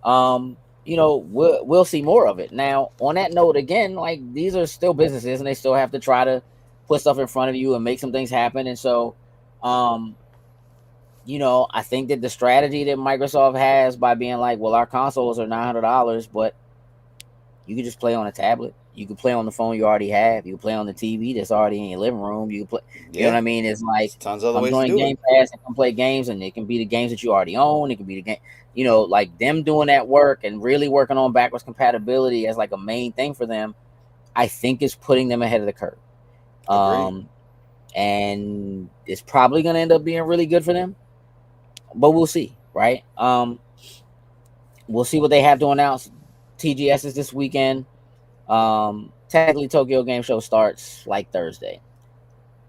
we'll see more of it. Now on that note, again, like these are still businesses and they still have to try to put stuff in front of you and make some things happen. And so I think that the strategy that Microsoft has by being like, well, our consoles are $900, but you can just play on a tablet. You can play on the phone you already have. You can play on the TV that's already in your living room. You can play. You know what I mean? It's like tons of other I'm ways doing to do Game Pass and can play games, and it can be the games that you already own. It can be the game, like them doing that work and really working on backwards compatibility as like a main thing for them. I think is putting them ahead of the curve. And it's probably going to end up being really good for them. But we'll see, right? We'll see what they have to announce. TGS is this weekend. Technically, Tokyo Game Show starts like Thursday.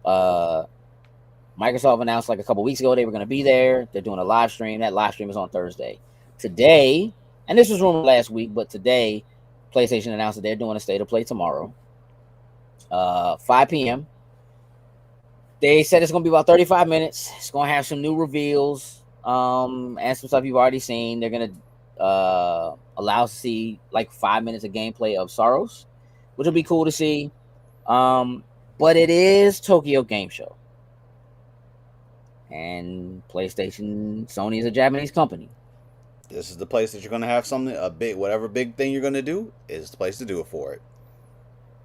Microsoft announced like a couple weeks ago they were going to be there. They're doing a live stream. That live stream is on Thursday. Today, and this was rumored last week, but today, PlayStation announced that they're doing a state of play tomorrow, 5 p.m. They said it's going to be about 35 minutes. It's going to have some new reveals. And some stuff you've already seen. They're gonna allow us to see like 5 minutes of gameplay of Soros, which will be cool to see. But it is Tokyo Game Show, and PlayStation, Sony is a Japanese company. This is the place that you're gonna have something whatever big thing you're gonna do is the place to do it for it.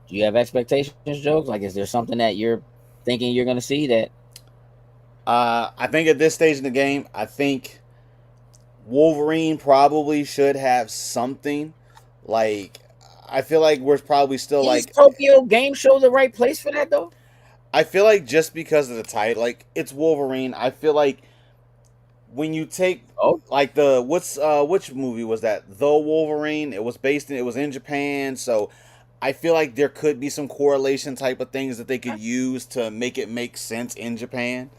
Do you have expectations, jokes? Like, is there something that you're thinking you're gonna see that? I think at this stage in the game, I think Wolverine probably should have something. Like, I feel like we're probably still Is Tokyo Game Show the right place for that though? I feel like just because of the title, like it's Wolverine. I feel like when you take like which movie was that? The Wolverine. It was in Japan, so I feel like there could be some correlation type of things that they could use to make it make sense in Japan.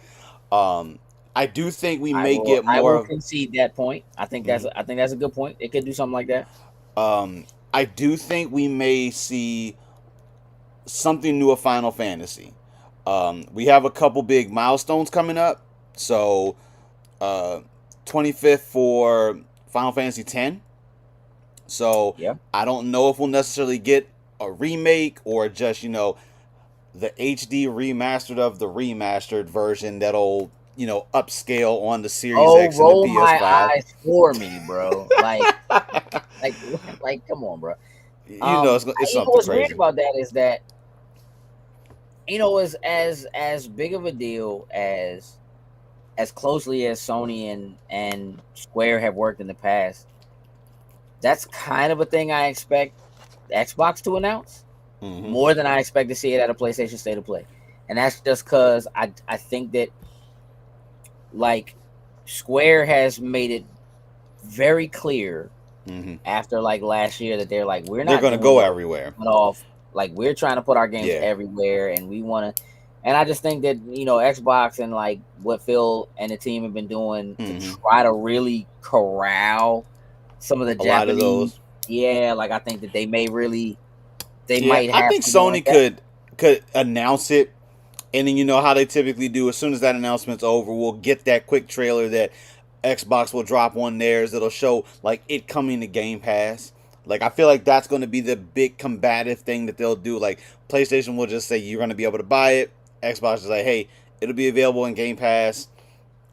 I do think we may get more. I will concede that point. I think that's a good point. It could do something like that. I do think we may see something new of Final Fantasy. We have a couple big milestones coming up. So, 25th for Final Fantasy X. So, I don't know if we'll necessarily get a remake or just, the HD remastered of the remastered version that'll, upscale on the Series X and the PS5. Roll my eyes for me, bro. Like, come on, bro. It's something what's crazy. weird about that is that, as big of a deal as closely as Sony and Square have worked in the past, that's kind of a thing I expect Xbox to announce more than I expect to see it at a PlayStation State of Play. And that's just because I think that, like, Square has made it very clear after like last year that they're like, they're going to go everywhere. Like, we're trying to put our games everywhere, and we want to. And I just think that, Xbox and like what Phil and the team have been doing to try to really corral some of the Japanese. Yeah, like I think that they may really. Might have. I think Sony could announce it. And then how they typically do, as soon as that announcement's over, we'll get that quick trailer that Xbox will drop on theirs that'll show like it coming to Game Pass. Like, I feel like that's going to be the big combative thing that they'll do. Like, PlayStation will just say you're going to be able to buy it. Xbox is like, hey, it'll be available in Game Pass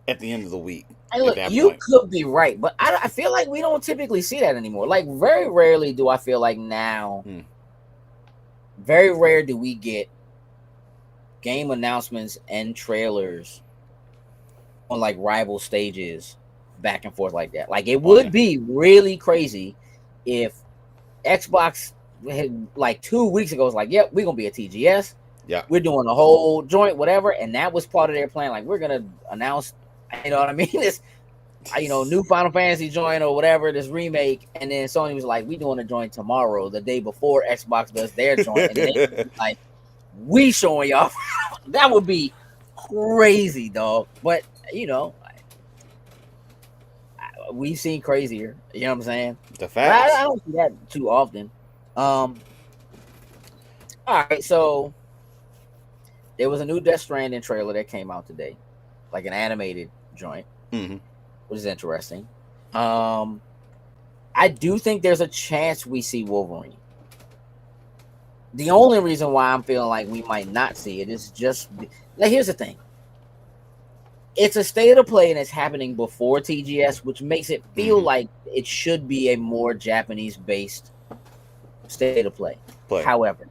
at the end of the week. Hey, look, you could be right, but I feel like we don't typically see that anymore. Like, very rarely do I feel like now, very rare do we get game announcements and trailers on like rival stages back and forth like that. Like, it would be really crazy if Xbox had, like 2 weeks ago was like, yep, we're gonna be a TGS. Yeah, we're doing a whole joint, whatever, and that was part of their plan. Like, we're gonna announce, you know what I mean? This, new Final Fantasy joint or whatever, this remake, and then Sony was like, we doing a joint tomorrow, the day before Xbox does their joint, and then like, we showing y'all. That would be crazy, dog. But we've seen crazier. You know what I'm saying? The But facts. I don't see that too often. All right, so there was a new Death Stranding trailer that came out today, like an animated joint, which is interesting. I do think there's a chance we see Wolverine. The only reason why I'm feeling like we might not see it is just like, here's the thing. It's a state of play and it's happening before TGS, which makes it feel like it should be a more Japanese-based state of play. However,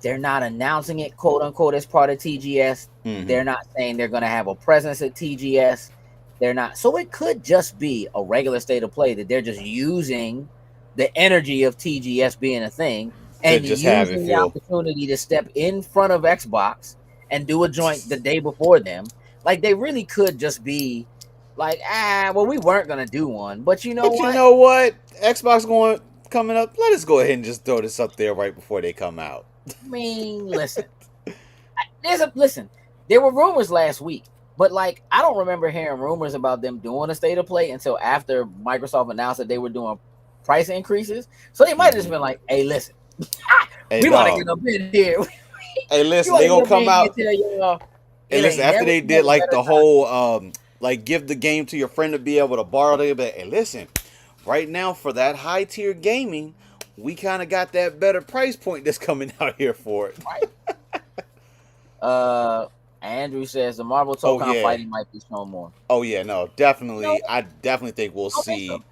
they're not announcing it, quote unquote, as part of TGS. They're not saying they're going to have a presence at TGS. They're not. So it could just be a regular state of play that they're just using the energy of TGS being a thing and just using the opportunity to step in front of Xbox and do a joint the day before them. Like, they really could just be like, well, we weren't going to do one. But you know what? Xbox coming up. Let us go ahead and just throw this up there right before they come out. I mean, listen. There were rumors last week, but like, I don't remember hearing rumors about them doing a state of play until after Microsoft announced that they were doing price increases. So they might have just been like, hey, listen, we want to get up in here. Hey, listen, they gonna come out. Hey, listen, after they did like the whole like give the game to your friend to be able to borrow it, but hey, listen, right now for that high tier gaming, we kind of got that better price point that's coming out here for it. Right. Andrew says the Marvel Tokon fighting might be shown more. Oh yeah, no, definitely. No, I definitely think we'll see. So.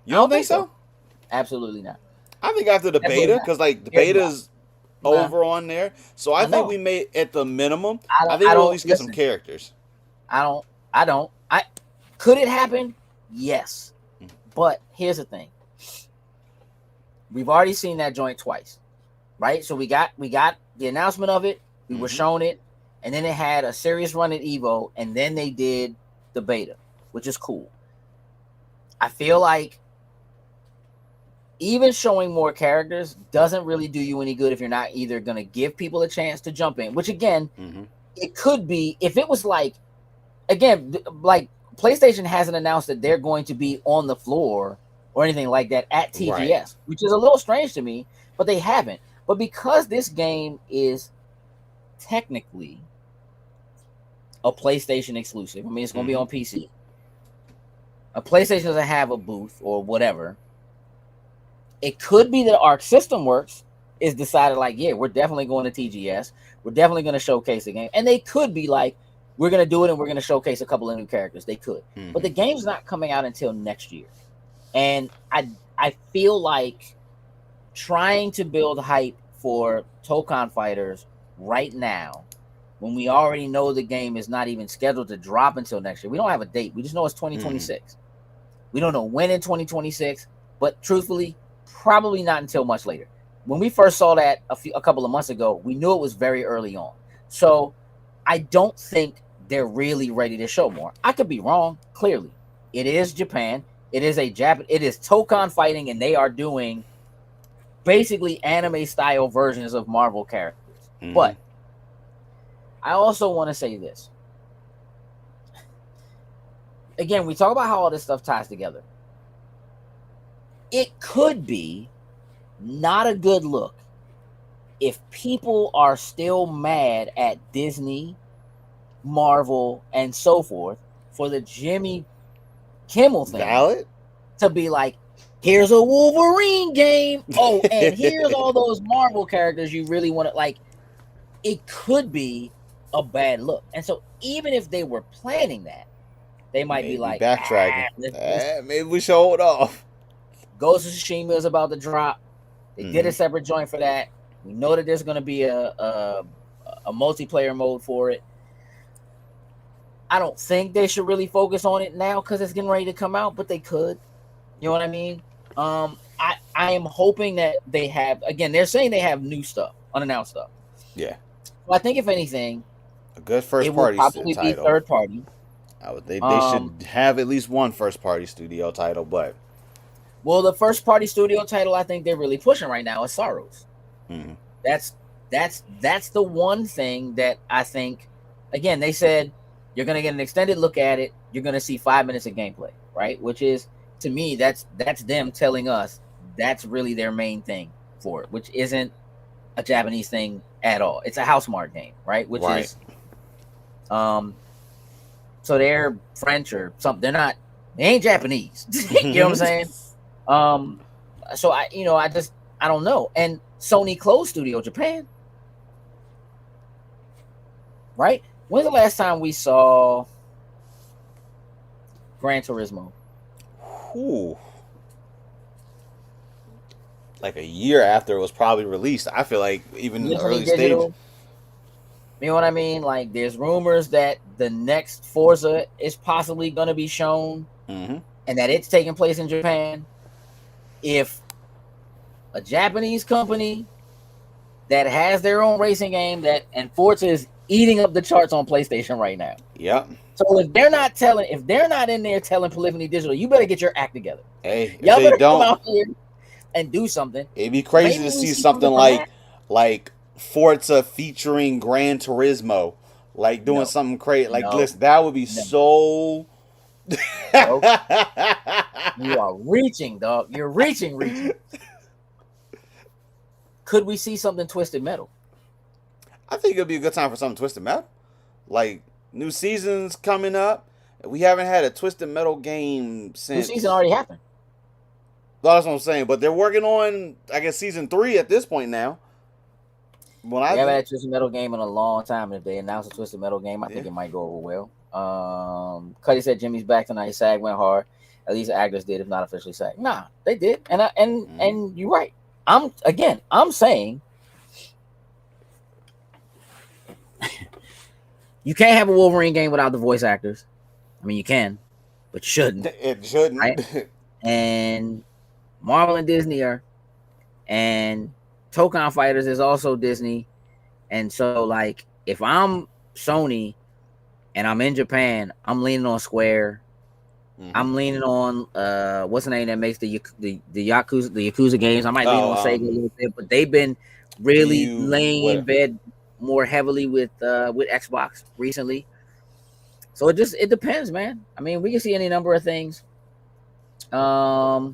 You don't think so? Absolutely not. I think after the beta, because like the beta's over on there, so I think we may at the minimum. I think we'll at least get some characters. I don't. Could it happen? Yes, but here's the thing. We've already seen that joint twice, right? So we got the announcement of it. We were shown it, and then it had a serious run at Evo, and then they did the beta, which is cool. I feel like even showing more characters doesn't really do you any good if you're not either going to give people a chance to jump in, which again, it could be if it was like, again, like PlayStation hasn't announced that they're going to be on the floor or anything like that at TGS, which is a little strange to me, but they haven't. But because this game is technically a PlayStation exclusive, I mean, it's going to be on PC. A PlayStation doesn't have a booth or whatever. It could be that Arc System Works is decided like, yeah, we're definitely going to TGS. We're definitely going to showcase the game. And they could be like, we're going to do it and we're going to showcase a couple of new characters. They could. But the game's not coming out until next year. And I feel like trying to build hype for Tokon fighters right now, when we already know the game is not even scheduled to drop until next year. We don't have a date. We just know it's 2026. We don't know when in 2026, but truthfully, probably not until much later. When we first saw that a couple of months ago, we knew it was very early on. So I don't think they're really ready to show more. I could be wrong. Clearly, it is Japan. It is it is Tokon fighting, and they are doing basically anime style versions of Marvel characters. But I also want to say this. Again, we talk about how all this stuff ties together. It could be not a good look if people are still mad at Disney, Marvel, and so forth for the Jimmy Kimmel thing. To be like, here's a Wolverine game. Oh, and here's all those Marvel characters you really want to like. It could be a bad look. And so even if they were planning that, they might be like backtracking. Maybe we should hold off. Ghost of Tsushima is about to drop. They did a separate joint for that. We know that there's going to be a multiplayer mode for it. I don't think they should really focus on it now because it's getting ready to come out, but they could. You know what I mean? I am hoping that they have, again, they're saying they have new stuff, unannounced stuff. Yeah. Well, I think if anything, a good first party title. Probably be third party. They should have at least one first party studio title, but the first party studio title I think they're really pushing right now is Sorrows. That's the one thing that I think again, they said you're gonna get an extended look at it. You're gonna see 5 minutes of gameplay, right? Which is, to me, that's them telling us that's really their main thing for it, which isn't a Japanese thing at all. It's a house mark game, right? Which is, so they're French or something. They ain't Japanese. You know what I'm saying? So I don't know. And Sony closed Studio Japan, right? When's the last time we saw Gran Turismo? Ooh. Like a year after it was probably released. I feel like even in the early stage. You know what I mean? Like, there's rumors that the next Forza is possibly going to be shown, and that it's taking place in Japan. If a Japanese company that has their own racing game and Forza is eating up the charts on PlayStation right now. Yep. So if they're not in there telling Polyphony Digital, you better get your act together. Hey, y'all better come out here and do something. It'd be crazy to see something like Forza featuring Gran Turismo, like doing something crazy. Like, listen, that would be so. You are reaching, dog. You're reaching. Could we see something Twisted Metal? I think it'd be a good time for something Twisted Metal. Like, new season's coming up. We haven't had a Twisted Metal game since. New season already happened. That's what I'm saying. But they're working on, I guess, season 3 at this point now. We haven't had a Twisted Metal game in a long time. And if they announce a Twisted Metal game, I think it might go over well. Cuddy said Jimmy's back tonight. SAG went hard. At least the actors did, if not officially SAG. Nah, they did. And you're right. I'm saying you can't have a Wolverine game without the voice actors. I mean, you can, but you shouldn't. It shouldn't. Right? And Marvel and Disney and Tokon Fighters is also Disney. And so, like, if I'm Sony and I'm in Japan, I'm leaning on Square. I'm leaning on what's the name that makes the Yakuza games. I might lean on Sega a little bit, but they've been really laying in bed more heavily with Xbox recently. So it depends, man. I mean, we can see any number of things. I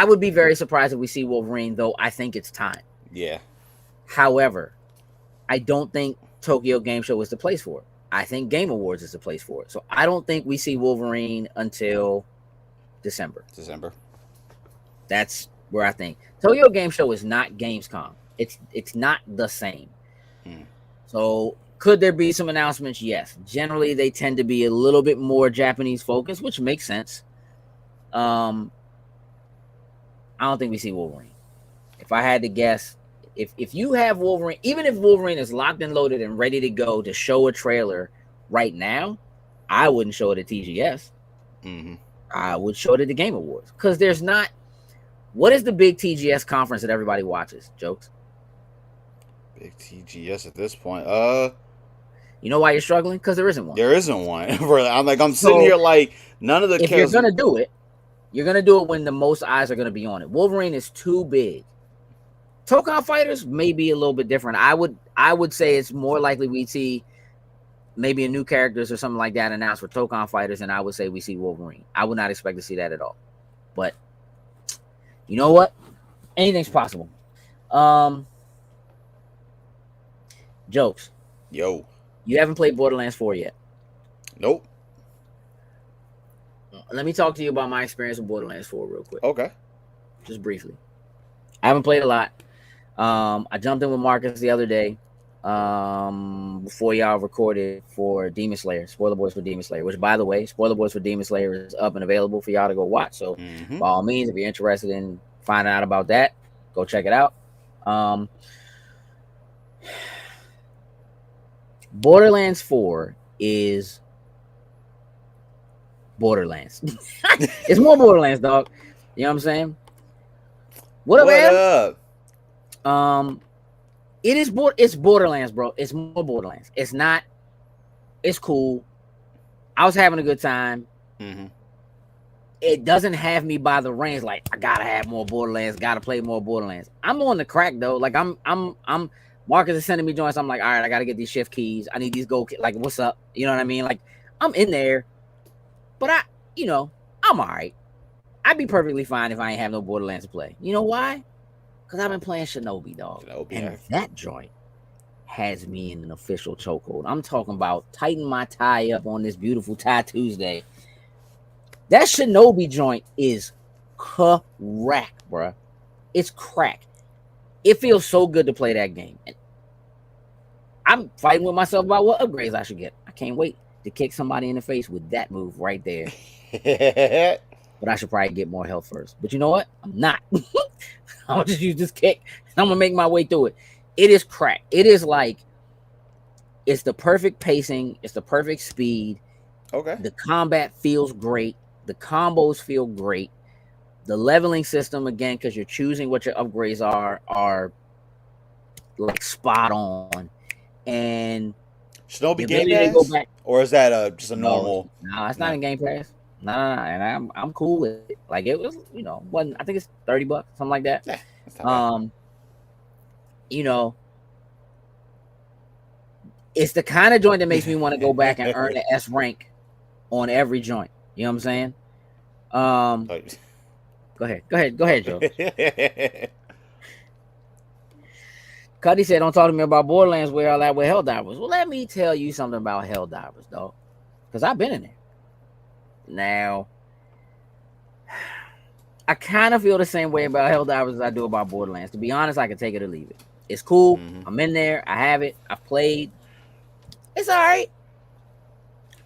would be very surprised if we see Wolverine, though. I think it's time. Yeah. However, I don't think Tokyo Game Show is the place for it. I think Game Awards is the place for it. So I don't think we see Wolverine until December. That's where I think. Tokyo Game Show is not Gamescom. It's not the same. So could there be some announcements? Yes. Generally, they tend to be a little bit more Japanese focused, which makes sense. I don't think we see Wolverine. If I had to guess, if you have Wolverine, even if Wolverine is locked and loaded and ready to go to show a trailer right now, I wouldn't show it at TGS. I would show it at the Game Awards, because there's not. What is the big TGS conference that everybody watches? Jokes. Big TGS at this point. You know why you're struggling? Because there isn't one. There isn't one. I'm sitting here like none of the. If you're gonna do it, you're gonna do it when the most eyes are gonna be on it. Wolverine is too big. Tokon Fighters may be a little bit different. I would say it's more likely we see maybe a new characters or something like that announced for Tokon Fighters, and I would say we see Wolverine. I would not expect to see that at all. But you know what? Anything's possible. Jokes. Yo. You haven't played Borderlands 4 yet. Nope. Let me talk to you about my experience with Borderlands 4 real quick. Okay. Just briefly. I haven't played a lot. I jumped in with Marcus the other day before y'all recorded for Demon Slayer, Spoiler Boys for Demon Slayer, which, by the way, Spoiler Boys for Demon Slayer is up and available for y'all to go watch. So by all means, if you're interested in finding out about that, go check it out. Borderlands 4 is Borderlands. It's more Borderlands, dog. You know what I'm saying? What up? It's Borderlands, bro. It's more Borderlands. It's not. It's cool. I was having a good time. It doesn't have me by the reins like I gotta have more Borderlands. Gotta play more Borderlands. I'm on the crack though. Like I'm Marcus is sending me joints. I'm like, all right, I gotta get these shift keys. I need these gold. Like, what's up? You know what I mean? Like, I'm in there, but I'm all right. I'd be perfectly fine if I ain't have no Borderlands to play. You know why? Because I've been playing Shinobi, dog. And that joint has me in an official chokehold. I'm talking about tighten my tie up on this beautiful Tie Tuesday. That Shinobi joint is crack, bruh. It's crack. It feels so good to play that game. And I'm fighting with myself about what upgrades I should get. I can't wait to kick somebody in the face with that move right there. But I should probably get more health first. But you know what? I'm not. I'm gonna just use this kick and I'm gonna make my way through it. It is crack. It is like, it's the perfect pacing. It's the perfect speed. Okay. The combat feels great. The combos feel great. The leveling system, again, because you're choosing what your upgrades are like spot on. And Shinobi Game Pass? Or is that just a normal? No, it's not in Game Pass. No, and I'm cool with it. Like, it was, wasn't, I think it's $30, something like that. Yeah, that's not bad. It's the kind of joint that makes me want to go back and earn the S rank on every joint. You know what I'm saying? Go ahead, Joe. Cuddy said, don't talk to me about Borderlands where all that with Helldivers. Well, let me tell you something about Helldivers, dog. Because I've been in there. Now, I kind of feel the same way about Helldivers as I do about Borderlands. To be honest, I can take it or leave it. It's cool. Mm-hmm. I'm in there. I have it. I've played. It's all right.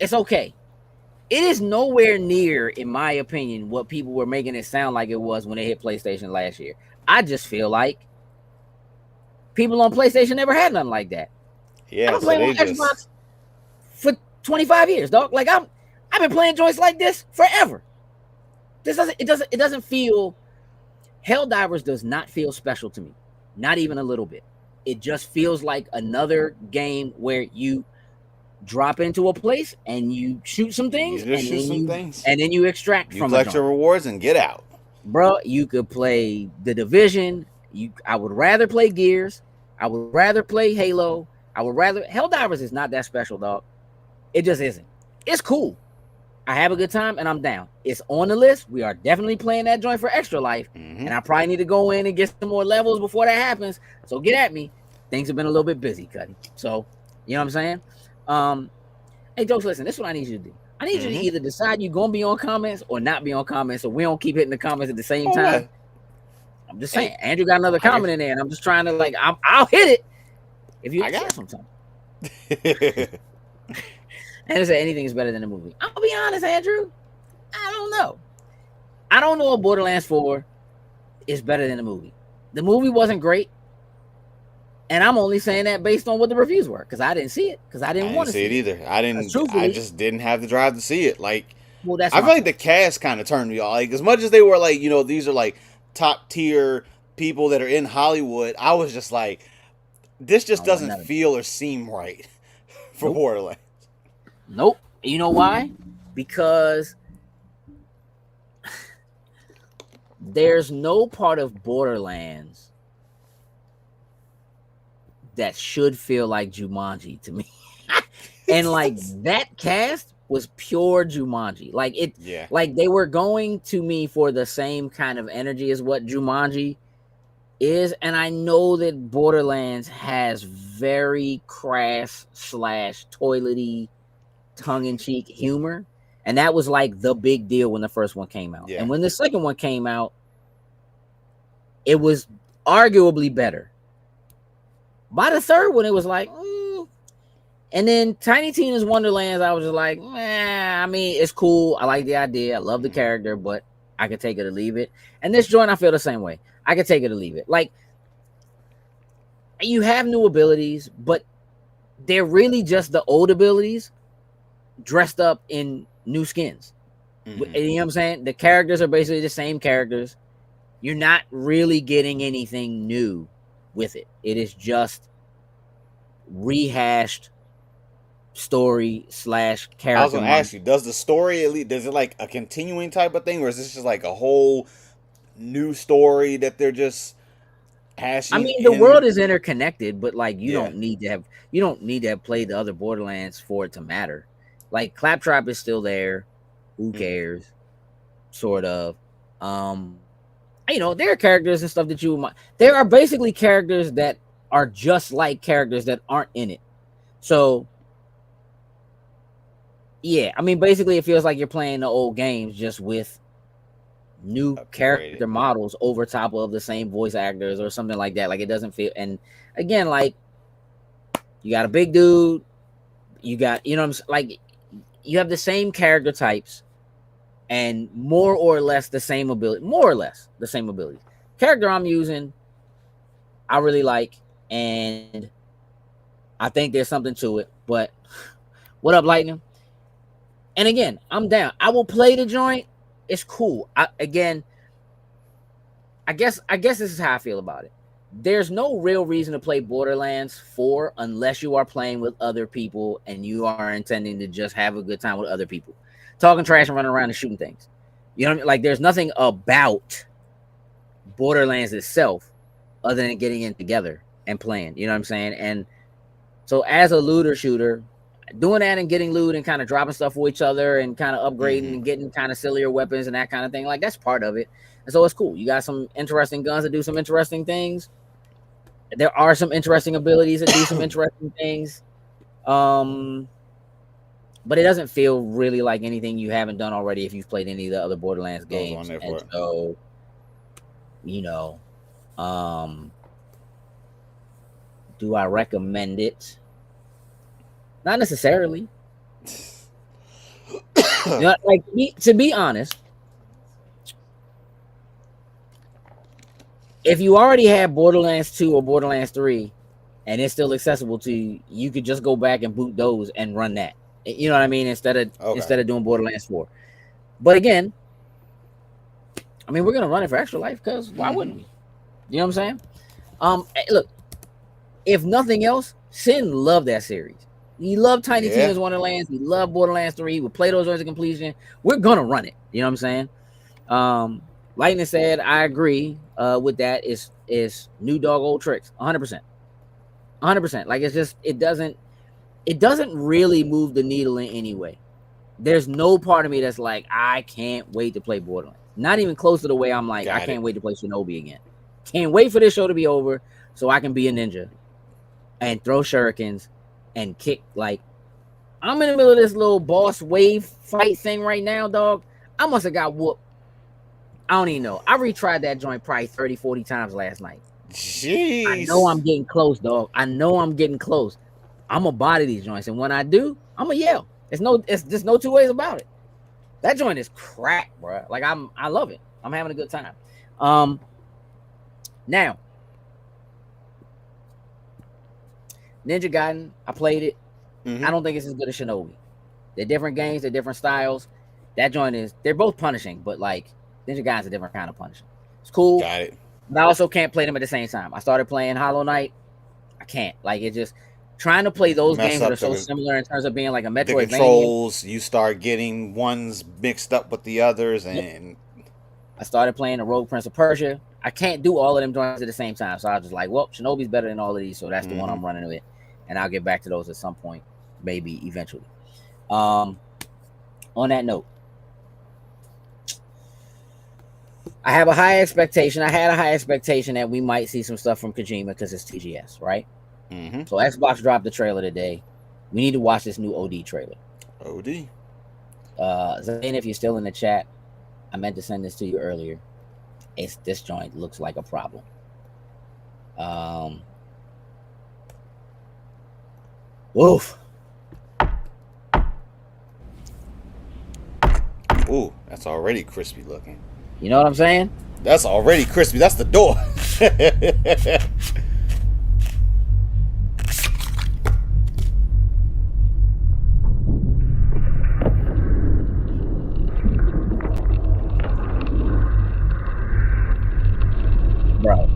It's okay. It is nowhere near, in my opinion, what people were making it sound like it was when they hit PlayStation last year. I just feel like people on PlayStation never had nothing like that. Yeah, I've been playing on Xbox for 25 years, dog. Like, I've been playing joints like this forever. It doesn't feel. Helldivers does not feel special to me, not even a little bit. It just feels like another game where you drop into a place and you shoot some things, and then you extract from it. You collect your rewards and get out. Bro, you could play The Division. I would rather play Gears. I would rather play Halo. Helldivers is not that special, dog. It just isn't. It's cool. I have a good time and I'm down. It's on the list. We are definitely playing that joint for Extra Life. Mm-hmm. And I probably need to go in and get some more levels before that happens. So get at me. Things have been a little bit busy, Cuddy. So, you know what I'm saying? Hey, Jokes, listen, this is what I need you to do. I need you to either decide you're going to be on comments or not be on comments, so we don't keep hitting the comments at the same time. Right. I'm just saying, Andrew got another comment in there, and I'm just trying to, like, I'll hit it if you got some time. Andrew said anything is better than the movie. I'll be honest, Andrew. I don't know. I don't know if Borderlands 4 is better than the movie. The movie wasn't great. And I'm only saying that based on what the reviews were, because I didn't see it, because I didn't want to see it either. I just didn't have the drive to see it. Like, I feel like the cast kind of turned me off. Like, as much as they were like, these are like top tier people that are in Hollywood, I was just like, this just doesn't feel or seem right for Borderlands. Nope. You know why? Because there's no part of Borderlands that should feel like Jumanji to me. And like that cast was pure Jumanji. Like like they were going to me for the same kind of energy as what Jumanji is. And I know that Borderlands has very crass / toilety, tongue-in-cheek humor. And that was like the big deal when the first one came out. Yeah. And when the second one came out, it was arguably better. By the third one, it was like, And then Tiny Tina's Wonderlands, I was just like, I mean, it's cool. I like the idea. I love the character, but I could take it or leave it. And this joint, I feel the same way. I could take it or leave it. Like, you have new abilities, but they're really just the old abilities dressed up in new skins. Mm-hmm. You know what I'm saying? The characters are basically the same characters. You're not really getting anything new with it. It is just rehashed story / character. I was going to ask you, does the story does it like a continuing type of thing, or is this just like a whole new story that they're just hashing. I mean, the world is interconnected, but like you don't need to have played the other Borderlands for it to matter. Like Claptrap is still there. Who cares? Sort of. There are characters and stuff that there are basically characters that are just like characters that aren't in it. So yeah, I mean, basically it feels like you're playing the old games just with new character models over top of the same voice actors or something like that. Like it doesn't feel, and again, like you got a big dude, you got, like you have the same character types and more or less the same abilities. Character I'm using, I really like, and I think there's something to it. But what up, Lightning? And again, I'm down. I will play the joint. It's cool. I guess this is how I feel about it. There's no real reason to play Borderlands 4 unless you are playing with other people and you are intending to just have a good time with other people, talking trash and running around and shooting things. You know what I mean? Like there's nothing about Borderlands itself other than getting in together and playing. You know what I'm saying? And so as a looter shooter, doing that and getting loot and kind of dropping stuff for each other and kind of upgrading and getting kind of sillier weapons and that kind of thing, like that's part of it. And so it's cool. You got some interesting guns that do some interesting things. There are some interesting abilities that do some interesting things. But it doesn't feel really like anything you haven't done already if you've played any of the other Borderlands games. And so, do I recommend it? Not necessarily. To be honest, if you already have Borderlands 2 or Borderlands 3 and it's still accessible to you, you could just go back and boot those and run that. You know what I mean? Instead of doing Borderlands 4. But again, I mean, we're gonna run it for Extra Life because why wouldn't we? You know what I'm saying? Look, if nothing else, Sin loved that series. He loved Tiny Tina's Wonderlands. He loved Borderlands 3. He would play those as a completion. We're gonna run it. You know what I'm saying? Lightning said, I agree with that. Is new dog old tricks. 100%. 100%. Like it doesn't really move the needle in any way. There's no part of me that's like, I can't wait to play Borderlands. Not even close to the way I'm like, I can't wait to play Shinobi again. Can't wait for this show to be over so I can be a ninja and throw shurikens and kick. Like, I'm in the middle of this little boss wave fight thing right now, dog. I must have got whooped. I don't even know. I retried that joint probably 30, 40 times last night. Jeez. I know I'm getting close, dog. I know I'm getting close. I'm gonna body these joints, and when I do, I'm gonna yell. It's just no two ways about it. That joint is crack, bro. Like I love it. I'm having a good time. Now, Ninja Gaiden, I played it. I don't think it's as good as Shinobi. They're different games, they're different styles. That joint they're both punishing, but like Ninja Gaiden's a different kind of punishing. It's cool. Got it. But I also can't play them at the same time. I started playing Hollow Knight. I can't. Like it just trying to play those games that are so similar in terms of being like a Metroidvania. The controls, you start getting ones mixed up with the others, and I started playing the Rogue Prince of Persia. I can't do all of them joints at the same time, so I was just like, well, Shinobi's better than all of these, so that's the one I'm running with, and I'll get back to those at some point, maybe eventually. On that note, I have a high expectation. I had a high expectation that we might see some stuff from Kojima because it's TGS, right? So Xbox dropped the trailer today. We need to watch this new OD trailer. OD. Zane, if you're still in the chat, I meant to send this to you earlier. This joint looks like a problem. Woof. Ooh, that's already crispy looking. You know what I'm saying? That's already crispy. That's the door. Bro.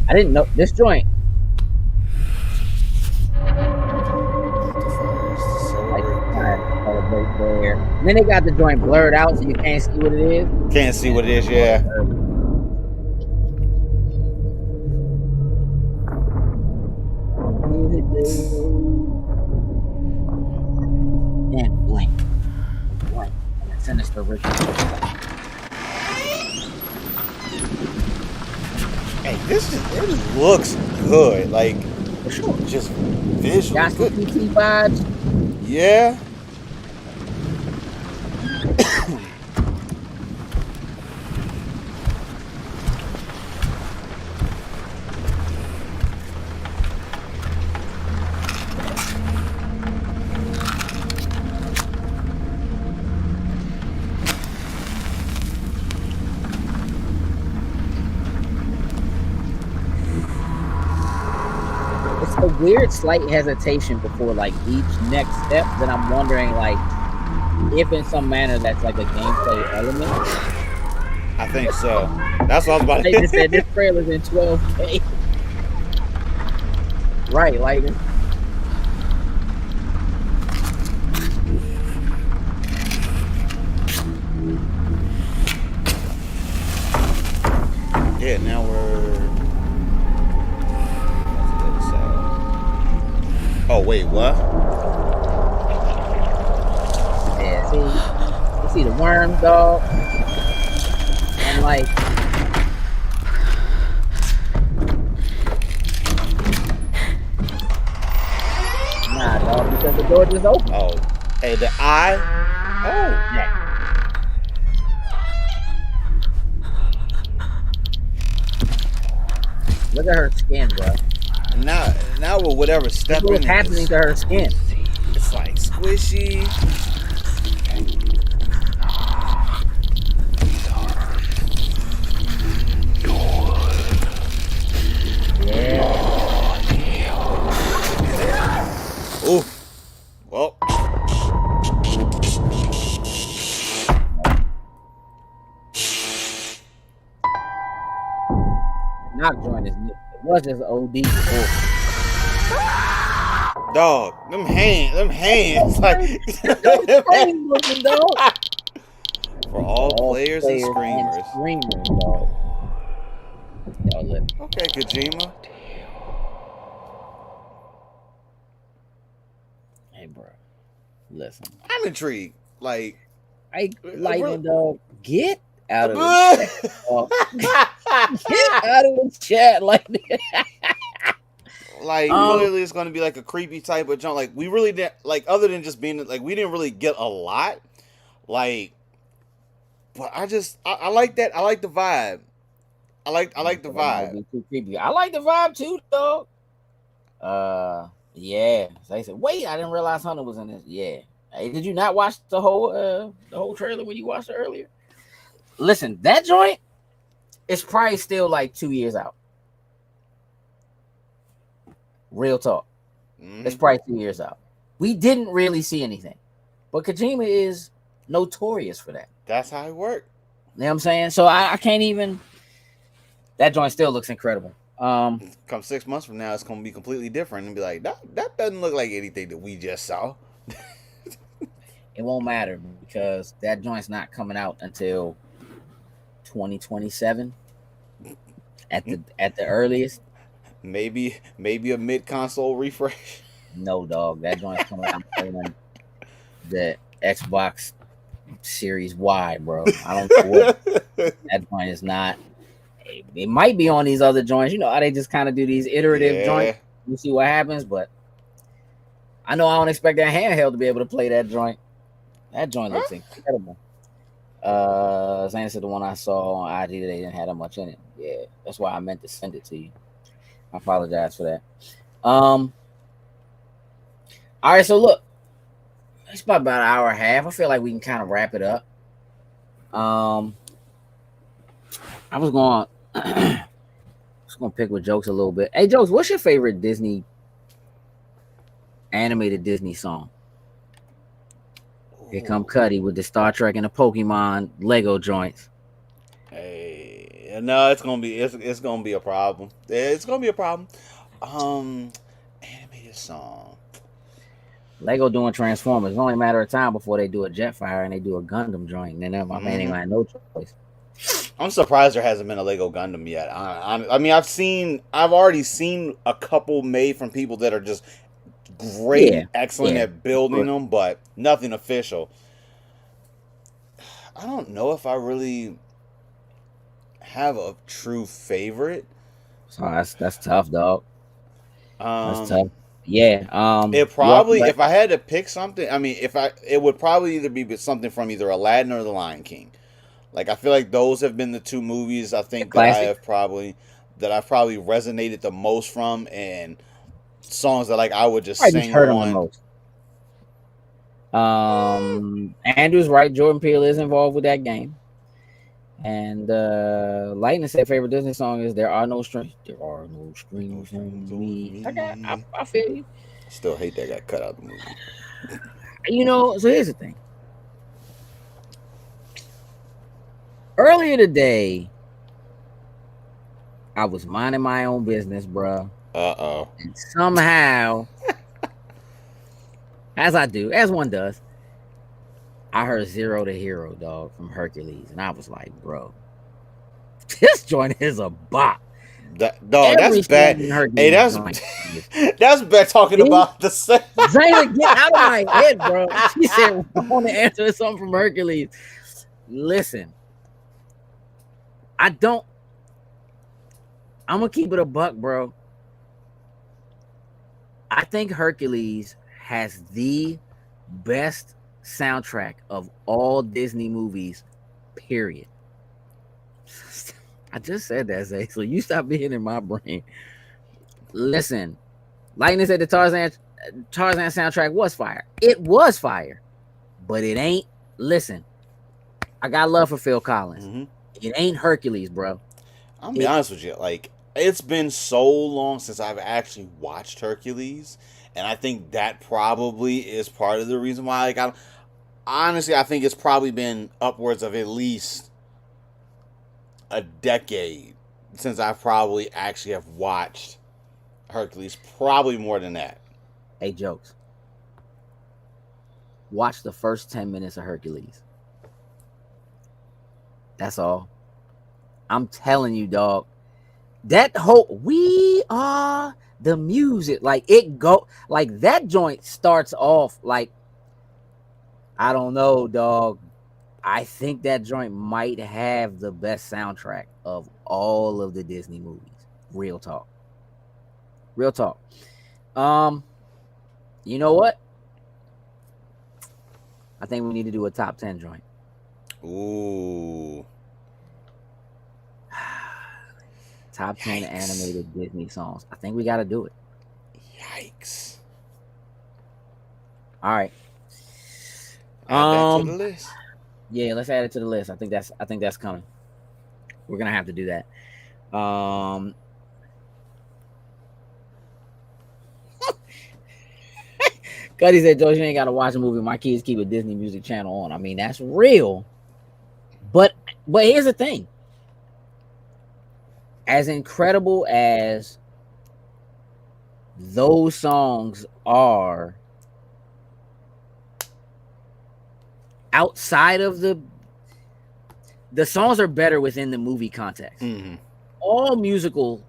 I didn't know this joint. Then they got the joint blurred out, so you can't see what it is. Can't see what it is, yeah. And blank. Sinister Richard. Hey, it looks good. Like, For sure. Just visually got some good. PT vibes. Yeah. It's a weird slight hesitation before like each next step that I'm wondering like if in some manner that's like a gameplay element. I think so. That's what I was about to They just said this trailer's in 12K. Right, like yeah, now we're oh wait, what? yeah, see, you see the worms, dog, and like, nah, dog, because the door just opened. Oh, hey, the eye. Oh, yeah. Look at her skin, bro. Now with whatever's stepping, what's happening to her skin? It's like squishy. Yeah. Ooh. Well. Not joint is new. It was just OD before. Dog, them hands, like looking, dog. For all players and screamers. Dog. Okay, Kojima. Hey, bro. Listen. I'm intrigued. Like, Lightning dog, get out of the chat. Get out of the chat, Lightning. Like clearly it's going to be like a creepy type of jump. Like we really didn't, like, other than just being like, we didn't really get a lot. Like, but I like that. I like the vibe. I like the vibe. Be too creepy. I like the vibe too, dog. Yeah. So they said, wait, I didn't realize Hunter was in this. Yeah. Hey, did you not watch the whole trailer when you watched it earlier? Listen, that joint is probably still like 2 years out. Real talk. Mm-hmm. It's probably 2 years out. We didn't really see anything. But Kojima is notorious for that. That's how it worked. You know what I'm saying? So I can't even. That joint still looks incredible. Come 6 months from now, it's going to be completely different and be like, that doesn't look like anything that we just saw. It won't matter because that joint's not coming out until 2027 at the earliest. Maybe a mid-console refresh. No, dog. That joint's coming out on the Xbox Series Y, bro. I don't know what that joint is not. It might be on these other joints. You know how they just kind of do these iterative joints. You see what happens, but I know I don't expect that handheld to be able to play that joint. That joint looks incredible. Same as the one I saw on IG, they didn't have that much in it. Yeah, that's why I meant to send it to you. I apologize for that. All right, so look, it's about an hour and a half. I feel like we can kind of wrap it up. I was going to pick with Jokes a little bit. Hey, Jokes, what's your favorite animated Disney song? Here come Cuddy with the Star Trek and the Pokemon Lego joints. Hey, no, it's gonna be a problem. It's gonna be a problem. Animated song. Lego doing Transformers. It's only a matter of time before they do a Jetfire and they do a Gundam joint. And then my man ain't gonna have no choice. I'm surprised there hasn't been a Lego Gundam yet. I mean, I've already seen a couple made from people that are just great and excellent at building them, but nothing official. I don't know if I really have a true favorite. So that's tough, dog. That's tough. Yeah. It probably, if I had to pick something, I mean, it would probably either be something from either Aladdin or The Lion King. Like, I feel like those have been the two movies I think that I've probably resonated the most from, and songs that like I would just sing heard on. Them the most. Andrew's right. Jordan Peele is involved with that game. And Lightning said favorite Disney song is "There Are No Strings." There are no strings on me. I feel you. Still hate that got cut out of the movie. So here's the thing. Earlier today, I was minding my own business, bro. And somehow, as one does, I heard "Zero to Hero," dog, from Hercules, and I was like, bro, this joint is a bop. That's bad. Hey, that's bad talking about the same. Zayna, get out of my head, bro. She said, I want to answer something from Hercules. Listen, I'm gonna keep it a buck, bro. I think Hercules has the best soundtrack of all Disney movies, period. I just said that, Zay, so you stop being in my brain. Listen, Lightning said the Tarzan soundtrack was fire. It was fire, but it ain't. Listen, I got love for Phil Collins. Mm-hmm. It ain't Hercules, bro. I'll be honest with you. Like, it's been so long since I've actually watched Hercules, and I think that probably is part of the reason why. Like, I think it's probably been upwards of at least a decade since I probably actually have watched Hercules. Probably more than that. Hey, jokes. Watch the first 10 minutes of Hercules. That's all. I'm telling you, dog. That whole "We Are the Music," like that joint starts off like, I don't know, dog. I think that joint might have the best soundtrack of all of the Disney movies. Real talk. You know what? I think we need to do a top 10 joint. Ooh. Top 10 animated Disney songs. I think we got to do it. Yikes. All right. Add that to the list. Yeah, let's add it to the list. I think that's coming. We're gonna have to do that. Cuddy said, "George, you ain't gotta watch a movie. My kids keep a Disney music channel on." I mean, that's real. But here's the thing. As incredible as those songs are, outside of the songs are better within the movie context. Mm-hmm. All musicals,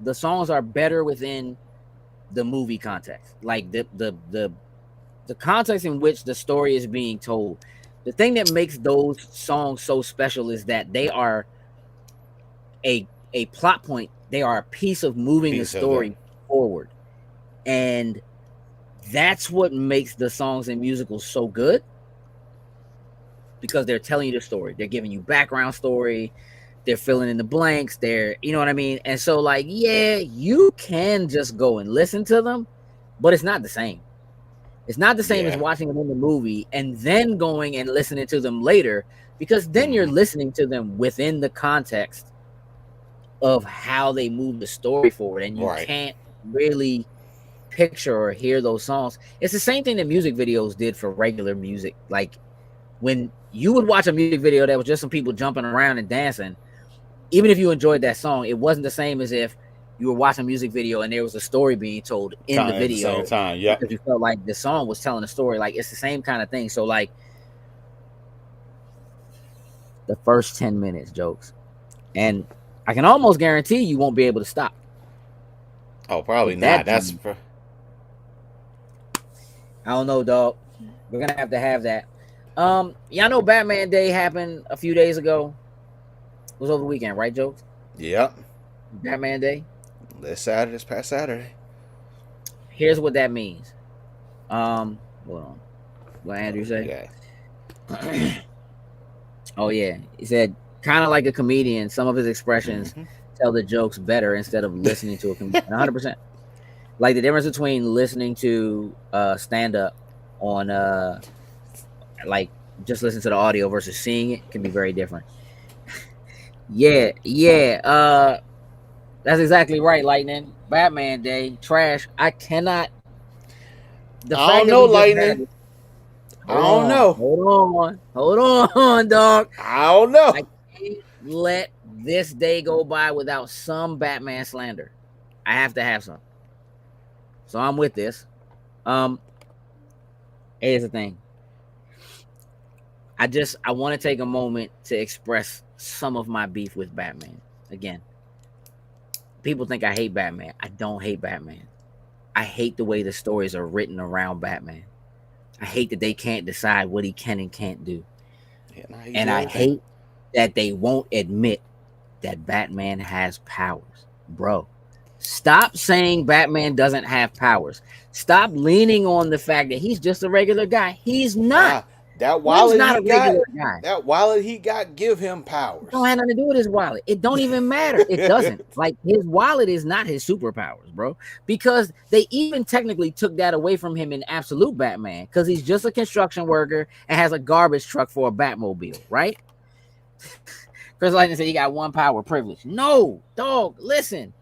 the songs are better within the movie context. Like the context in which the story is being told. The thing that makes those songs so special is that they are a plot point. They are a piece of moving the story forward. And that's what makes the songs and musicals so good, because they're telling you the story. They're giving you background story. They're filling in the blanks. They're, you know what I mean? And so, like, yeah, you can just go and listen to them, but it's not the same. It's not the same as watching them in the movie and then going and listening to them later, because then you're listening to them within the context of how they move the story forward, and you can't really picture or hear those songs. It's the same thing that music videos did for regular music. Like, when you would watch a music video that was just some people jumping around and dancing, even if you enjoyed that song, it wasn't the same as if you were watching a music video and there was a story being told in the At the video same time, yeah. because you felt like the song was telling a story. Like it's the same kind of thing. So like the first 10 minutes jokes, and I can almost guarantee you won't be able to stop. Oh, probably With not. that I don't know, dog. We're gonna have to have that. Y'all know Batman Day happened a few days ago. It was over the weekend, right, jokes? Yep. Batman Day. This past Saturday. Here's what that means. Hold on. What Andrew say? Yeah. Oh yeah, he said kind of like a comedian. Some of his expressions tell the jokes better instead of listening to a comedian. 100%. Like the difference between listening to stand up on like just listen to the audio versus seeing it can be very different. Yeah. That's exactly right, Lightning. Batman Day, trash. I cannot. I don't know, Lightning. I don't know. Hold on, dog. I don't know. I can't let this day go by without some Batman slander. I have to have some. So I'm with this. Here's the thing. I want to take a moment to express some of my beef with Batman. Again, people think I hate Batman. I don't hate Batman. I hate the way the stories are written around Batman. I hate that they can't decide what he can and can't do. Yeah, and I hate that they won't admit that Batman has powers. Bro, stop saying Batman doesn't have powers. Stop leaning on the fact that he's just a regular guy. He's not. That wallet he got give him powers. It don't have nothing to do with his wallet. It don't even matter. It doesn't. Like his wallet is not his superpowers, bro. Because they even technically took that away from him in Absolute Batman. Because he's just a construction worker and has a garbage truck for a Batmobile, right? Chris Lightning said he got one power, privilege. No, dog. Listen,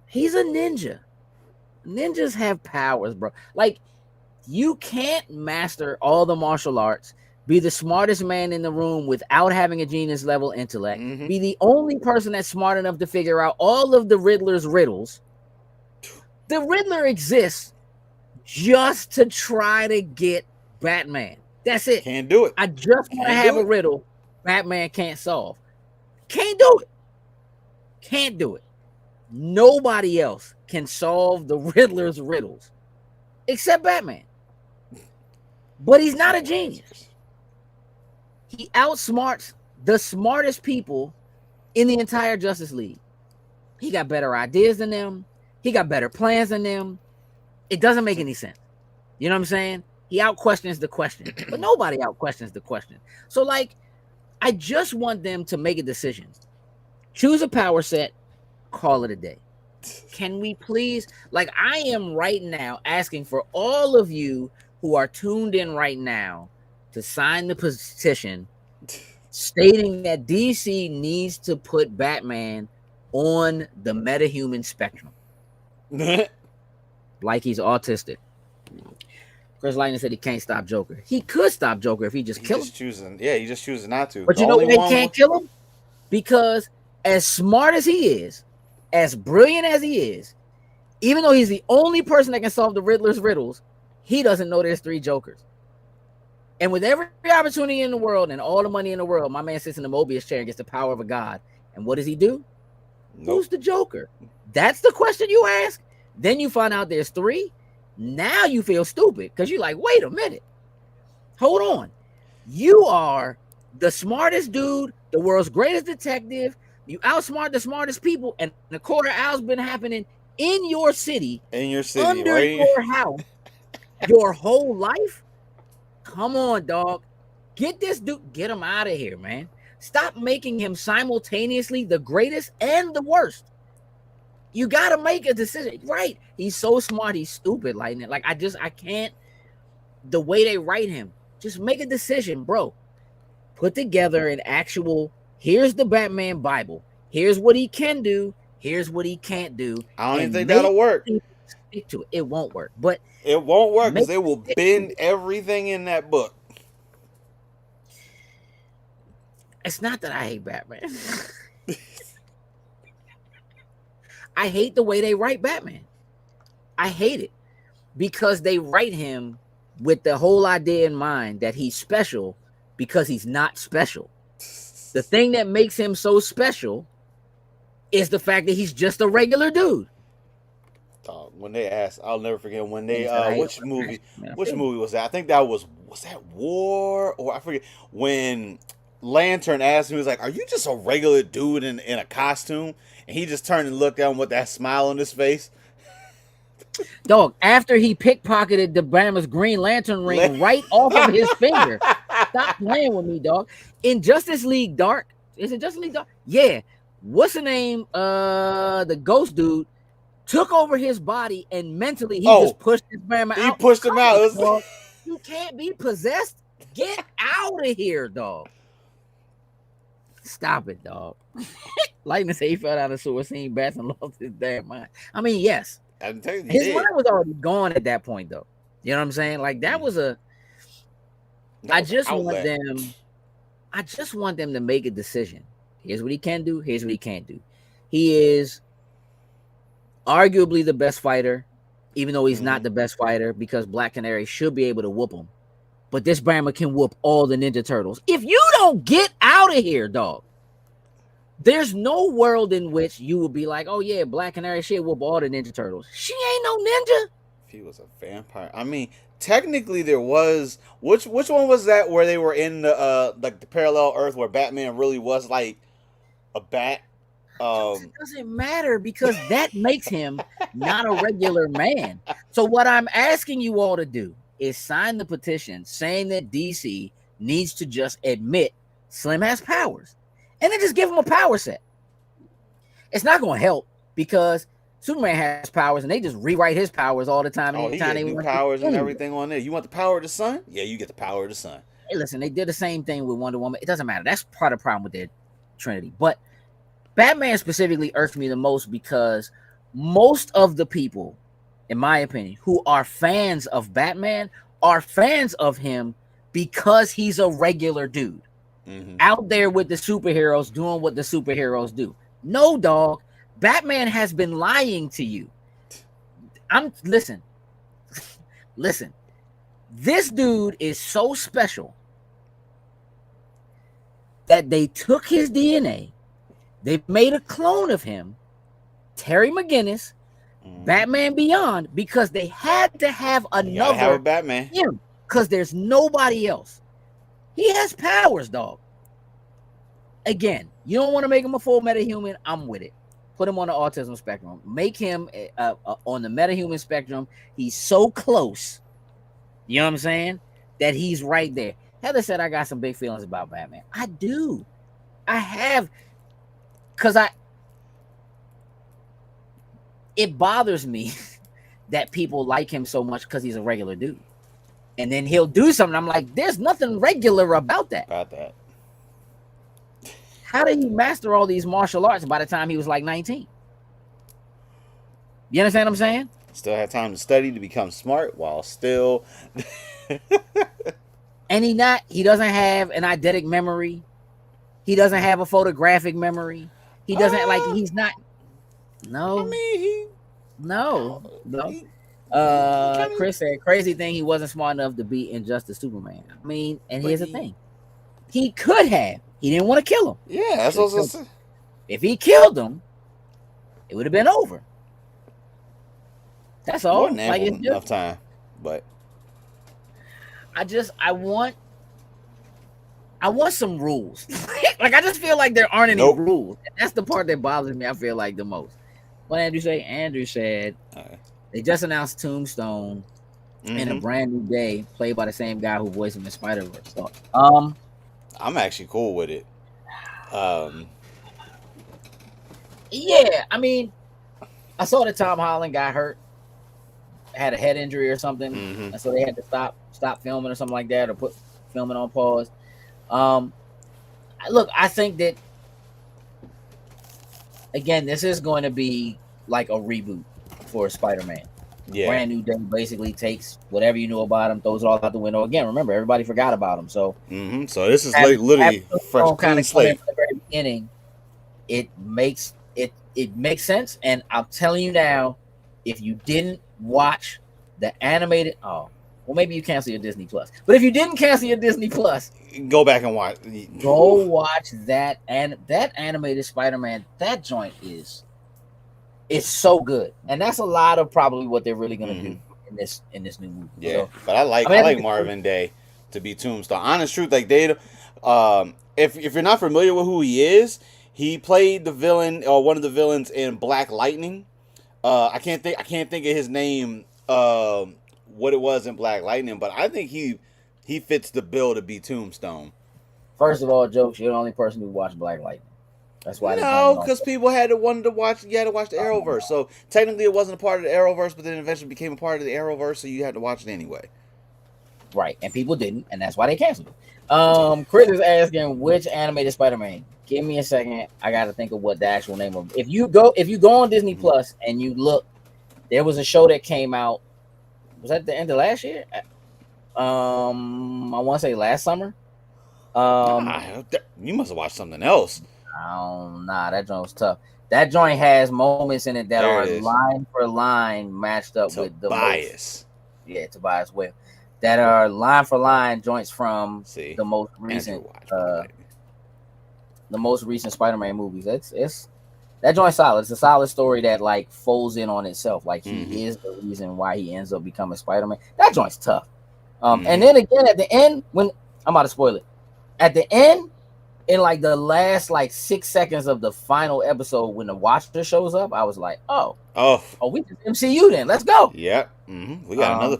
he's a ninja. Ninjas have powers, bro. Like. You can't master all the martial arts, be the smartest man in the room without having a genius level intellect, be the only person that's smart enough to figure out all of the Riddler's riddles. The Riddler exists just to try to get Batman. That's it. Can't do it. I just want to have a riddle Batman can't solve. Can't do it. Can't do it. Nobody else can solve the Riddler's riddles except Batman. But he's not a genius. He outsmarts the smartest people in the entire Justice League. He got better ideas than them. He got better plans than them. It doesn't make any sense. You know what I'm saying? He out-questions the question. But nobody out-questions the question. So, like, I just want them to make a decision. Choose a power set. Call it a day. Can we please? Like, I am right now asking for all of you who are tuned in right now to sign the petition stating that DC needs to put Batman on the metahuman spectrum. Like he's autistic. Chris Lightning said he can't stop Joker. He could stop Joker if he just killed him. He just chooses not to. But you know why he can't kill him? Because as smart as he is, as brilliant as he is, even though he's the only person that can solve the Riddler's riddles, he doesn't know there's 3 Jokers. And with every opportunity in the world and all the money in the world, my man sits in the Mobius chair and gets the power of a god. And what does he do? Nope. Who's the Joker? That's the question you ask. Then you find out there's 3. Now you feel stupid because you're like, wait a minute. Hold on. You are the smartest dude, the world's greatest detective. You outsmart the smartest people, and the quarter hour's been happening in your city, under right? Your house, your whole life. Come on, dog. Get this dude. Get him out of here, man. Stop making him simultaneously the greatest and the worst. You got to make a decision. Right. He's so smart. He's stupid. Like I can't. The way they write him, just make a decision, bro. Put together an actual, here's the Batman Bible. Here's what he can do. Here's what he can't do. I don't even think that'll work. Stick to it. It won't work. But it won't work because they will bend everything in that book. It's not that I hate Batman. I hate the way they write Batman. I hate it because they write him with the whole idea in mind that he's special because he's not special. The thing that makes him so special is the fact that he's just a regular dude. When they asked, I'll never forget when they which movie was that? I think that was that War, or I forget, when Lantern asked him, he was like, "Are you just a regular dude in a costume?" And he just turned and looked at him with that smile on his face. Dog, after he pickpocketed the Bama's Green Lantern ring right off of his finger. Stop playing with me, dog. In Justice League Dark, is it Justice League Dark? Yeah. What's the name? The ghost dude took over his body and mentally he just pushed his Bama out. He pushed him out. Dog. You can't be possessed. Get out of here, dog. Stop it, dog. Lightning said he fell out of sewer, seen bats and lost his damn mind. I mean, yes. His mind was already gone at that point, though. You know what I'm saying? Like that was a. I just want them to make a decision. Here's what he can do. Here's what he can't do. He is arguably the best fighter, even though he's not the best fighter, because Black Canary should be able to whoop him. But this Bama can whoop all the Ninja Turtles. If you don't get out of here, dog, there's no world in which you would be like, oh yeah, Black Canary shit whoop all the Ninja Turtles. She ain't no ninja. He was a vampire. I mean, technically there was which one was that where they were in the like the parallel Earth where Batman really was like a bat? It doesn't matter because that makes him not a regular man. So what I'm asking you all to do is sign the petition saying that DC needs to just admit Slim has powers. And then just give him a power set. It's not going to help because Superman has powers and they just rewrite his powers all the time. He get new powers and everything on there. You want the power of the sun? Yeah, you get the power of the sun. Hey, listen, they did the same thing with Wonder Woman. It doesn't matter. That's part of the problem with their Trinity. But Batman specifically irks me the most because most of the people, in my opinion, who are fans of Batman are fans of him because he's a regular dude. Out there with the superheroes doing what the superheroes do. No, dog. Batman has been lying to you. Listen. This dude is so special that they took his DNA, they made a clone of him, Terry McGinnis, Batman Beyond, because they had to have another Batman. Because there's nobody else. He has powers, dog. Again, you don't want to make him a full metahuman. I'm with it. Put him on the autism spectrum. Make him on the metahuman spectrum. He's so close. You know what I'm saying? That he's right there. Heather said, I got some big feelings about Batman. I do. I have. Because it bothers me that people like him so much because he's a regular dude. And then he'll do something. I'm like, there's nothing regular about that. How did he master all these martial arts by the time he was like 19? You understand what I'm saying? Still had time to study to become smart while still. And he doesn't have an eidetic memory. He doesn't have a photographic memory. He doesn't he's not. No. I mean, No. Chris said, crazy thing, he wasn't smart enough to beat Injustice Superman. I mean, and here's the thing. He could have. He didn't want to kill him. Yeah, that's what I was saying. If he killed him, it would have been over. That's all. Like, enough time. But I want some rules. Like, I just feel like there aren't any rules. And that's the part that bothers me, I feel like, the most. What Andrew say? Andrew said they just announced Tombstone in a brand new day, played by the same guy who voiced him in Spider-Verse. So, I'm actually cool with it. Yeah, I mean, I saw that Tom Holland got hurt, had a head injury or something, and so they had to stop filming or something like that, or put filming on pause. Look, I think that again, this is going to be like a reboot for Spider-Man. Yeah, brand new day, basically takes whatever you knew about him, throws it all out the window. Again, remember, everybody forgot about him, so so this is like literally fresh, kind of slate. From the very beginning, it makes it it makes sense. And I'm telling you now, if you didn't watch the animated, well, maybe you cancel your Disney Plus. But if you didn't cancel your Disney Plus, go back and watch. Go watch that, and that animated Spider-Man. That joint is so good, and that's a lot of probably what they're really gonna do in this new movie. Yeah, so, but I like Marvin Day to be Tombstone. Honest truth, like if you're not familiar with who he is, he played the villain or one of the villains in Black Lightning. I can't think of his name. What it was in Black Lightning, but I think he fits the bill to be Tombstone. First of all, Jokes, you're the only person who watched Black Lightning. That's why. No, because people wanted to watch. You had to watch the Arrowverse. So technically, it wasn't a part of the Arrowverse, but then eventually became a part of the Arrowverse. So you had to watch it anyway. Right, and people didn't, and that's why they canceled it. Chris is asking which animated Spider-Man. Give me a second. I got to think of what the actual name of. If you go on Disney Plus and you look, there was a show that came out. Was that the end of last year? I want to say last summer. You must have watched something else. Nah, that joint was tough. That joint has moments in it that are line for line matched up with the Tobias. Tobias Whale. That are line for line joints from the most recent Spider-Man movies. It's that joint's solid. It's a solid story that like folds in on itself. Like he is the reason why he ends up becoming Spider-Man. That joint's tough. And then again at the end, when I'm about to spoil it, at the end, in like the last like 6 seconds of the final episode, when the Watcher shows up, I was like, oh, we just MCU then. Let's go. Yeah, we got another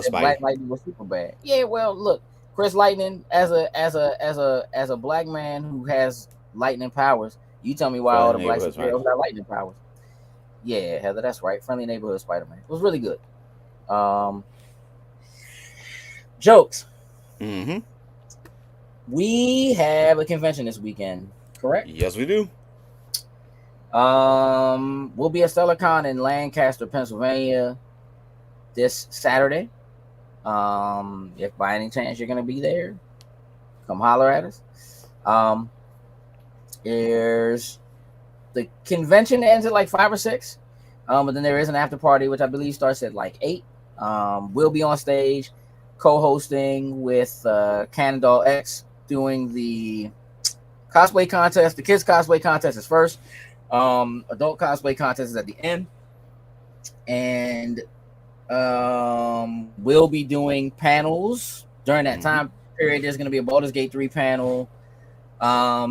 Spider. Black Lightning was super bad. Yeah, well, look, Chris Lightning as a black man who has lightning powers. You tell me why all the black superheroes got lightning powers. Yeah, Heather, that's right. Friendly Neighborhood Spider-Man. It was really good. Jokes. We have a convention this weekend, correct? Yes, we do. We'll be at StellarCon in Lancaster, Pennsylvania this Saturday. If by any chance you're gonna be there, come holler at us. There's the convention ends at like 5 or 6. But then there is an after party, which I believe starts at like 8. We'll be on stage co-hosting with Cannondale X, doing the cosplay contest. The kids cosplay contest is first. Adult cosplay contest is at the end. And we'll be doing panels during that time period. There's going to be a Baldur's Gate 3 panel.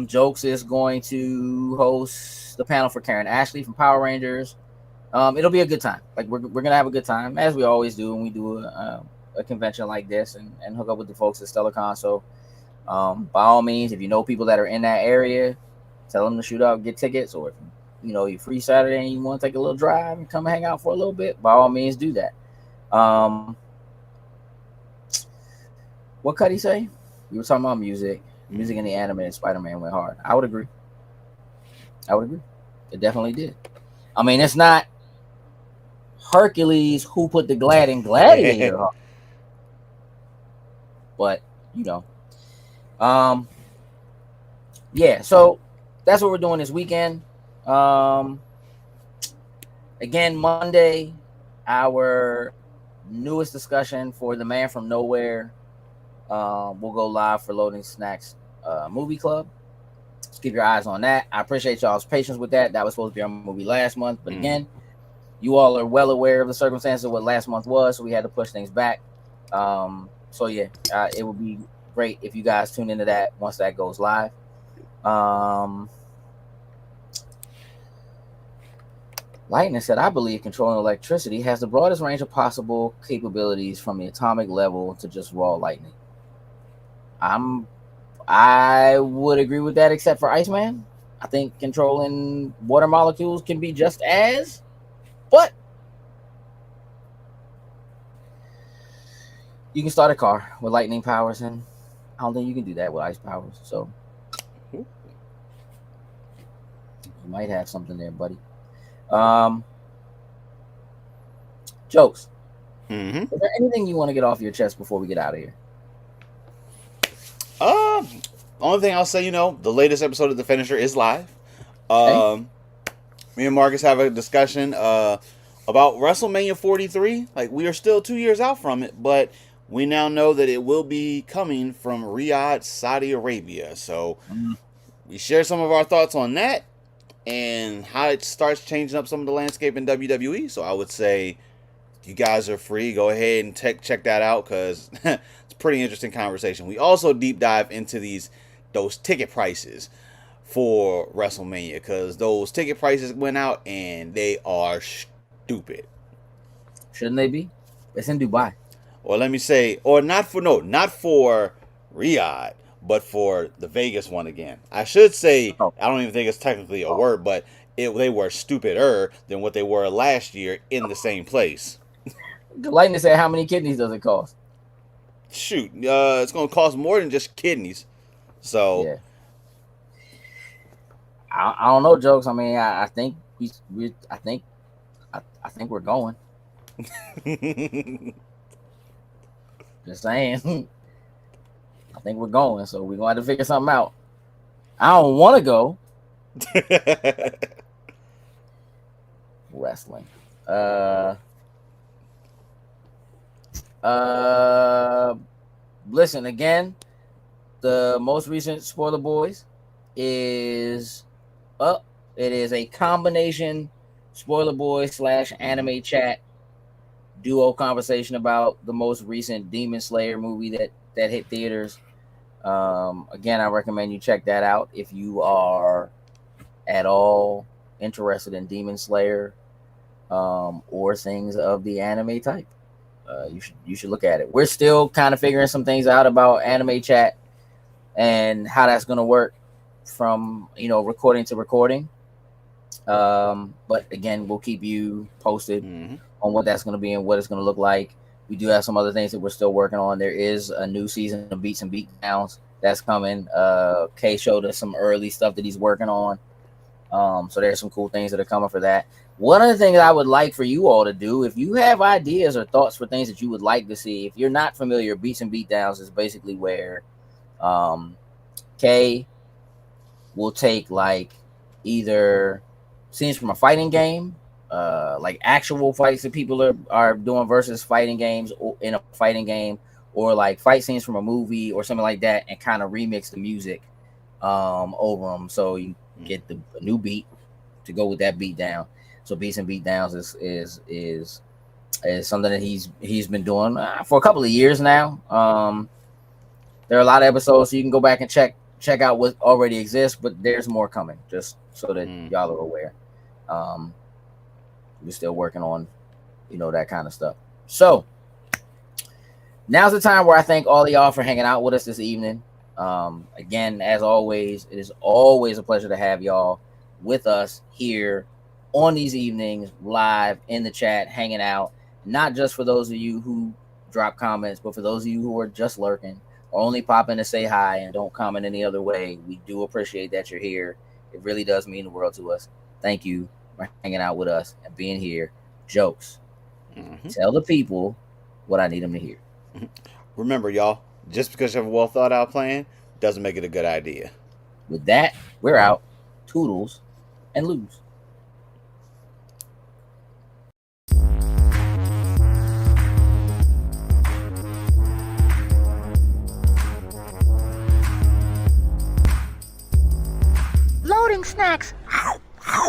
Jokes is going to host the panel for Karen Ashley from Power Rangers. It'll be a good time. Like we're going to have a good time, as we always do when we do a convention like this and hook up with the folks at StellarCon. So by all means, if you know people that are in that area, tell them to shoot up, get tickets, or if you're free Saturday and you want to take a little drive and come hang out for a little bit, by all means do that. What could he say? You were talking about music in the anime and Spider-Man went hard. I would agree. It definitely did. I mean, it's not Hercules who put the Gladiator on. But yeah, so that's what we're doing this weekend. Again, Monday, our newest discussion for The Man from Nowhere will go live for Loading Snacks Movie Club. Just keep your eyes on that. I appreciate y'all's patience with that. That was supposed to be our movie last month, but again, you all are well aware of the circumstances of what last month was, so we had to push things back. So yeah, it would be great if you guys tune into that once that goes live. Lightning said, I believe controlling electricity has the broadest range of possible capabilities from the atomic level to just raw lightning. I would agree with that, except for Iceman. I think controlling water molecules can be just as, but you can start a car with lightning powers, and I don't think you can do that with ice powers. So you might have something there, buddy. Jokes. Is there anything you want to get off your chest before we get out of here? Only thing I'll say, the latest episode of The Finisher is live. me and Marcus have a discussion about WrestleMania 43. Like, we are still 2 years out from it, but we now know that it will be coming from Riyadh, Saudi Arabia. So we share some of our thoughts on that and how it starts changing up some of the landscape in WWE. So I would say you guys are free. Go ahead and check that out, because it's a pretty interesting conversation. We also deep dive into those ticket prices for WrestleMania, because those ticket prices went out and they are stupid. Shouldn't they be? It's in Dubai. Or let me say, or not for Riyadh, but for the Vegas one again. I should say, I don't even think it's technically a word, but they were stupider than what they were last year in the same place. Lightning said, how many kidneys does it cost? Shoot, it's going to cost more than just kidneys. So, yeah. I don't know, Jokes. I mean, I think I think we're going. Just saying. I think we're going, so we're going to have to figure something out. I don't want to go. Wrestling. Listen, again, the most recent Spoiler Boys is up. It is a combination Spoiler Boys / anime chat duo conversation about the most recent Demon Slayer movie that hit theaters. Again, I recommend you check that out if you are at all interested in Demon Slayer or things of the anime type. You should look at it. We're still kind of figuring some things out about anime chat and how that's going to work from recording to recording. But again, we'll keep you posted on what that's going to be and what it's going to look like. We do have some other things that we're still working on. There is a new season of Beats and Beatdowns that's coming. Kay showed us some early stuff that he's working on. So there's some cool things that are coming for that. One of the things I would like for you all to do, if you have ideas or thoughts for things that you would like to see, if you're not familiar, Beats and Beatdowns is basically where Kay will take like either scenes from a fighting game, like actual fights that people are doing versus fighting games in a fighting game, or like fight scenes from a movie or something like that, and kind of remix the music over them, so you get a new beat to go with that beat down. So Beats and Beatdowns is something that he's been doing for a couple of years now. There are a lot of episodes, so you can go back and check out what already exists, but there's more coming, just so that y'all are aware. We're still working on that kind of stuff. So now's the time where I thank all of y'all for hanging out with us this evening. Again, as always, it is always a pleasure to have y'all with us here on these evenings, live in the chat, hanging out. Not just for those of you who drop comments, but for those of you who are just lurking or only pop in to say hi and don't comment any other way. We do appreciate that you're here. It really does mean the world to us. Thank you for hanging out with us and being here. Jokes. Tell the people what I need them to hear. Remember, y'all, just because you have a well thought out plan doesn't make it a good idea. With that, we're out. Toodles and lose. Loading snacks.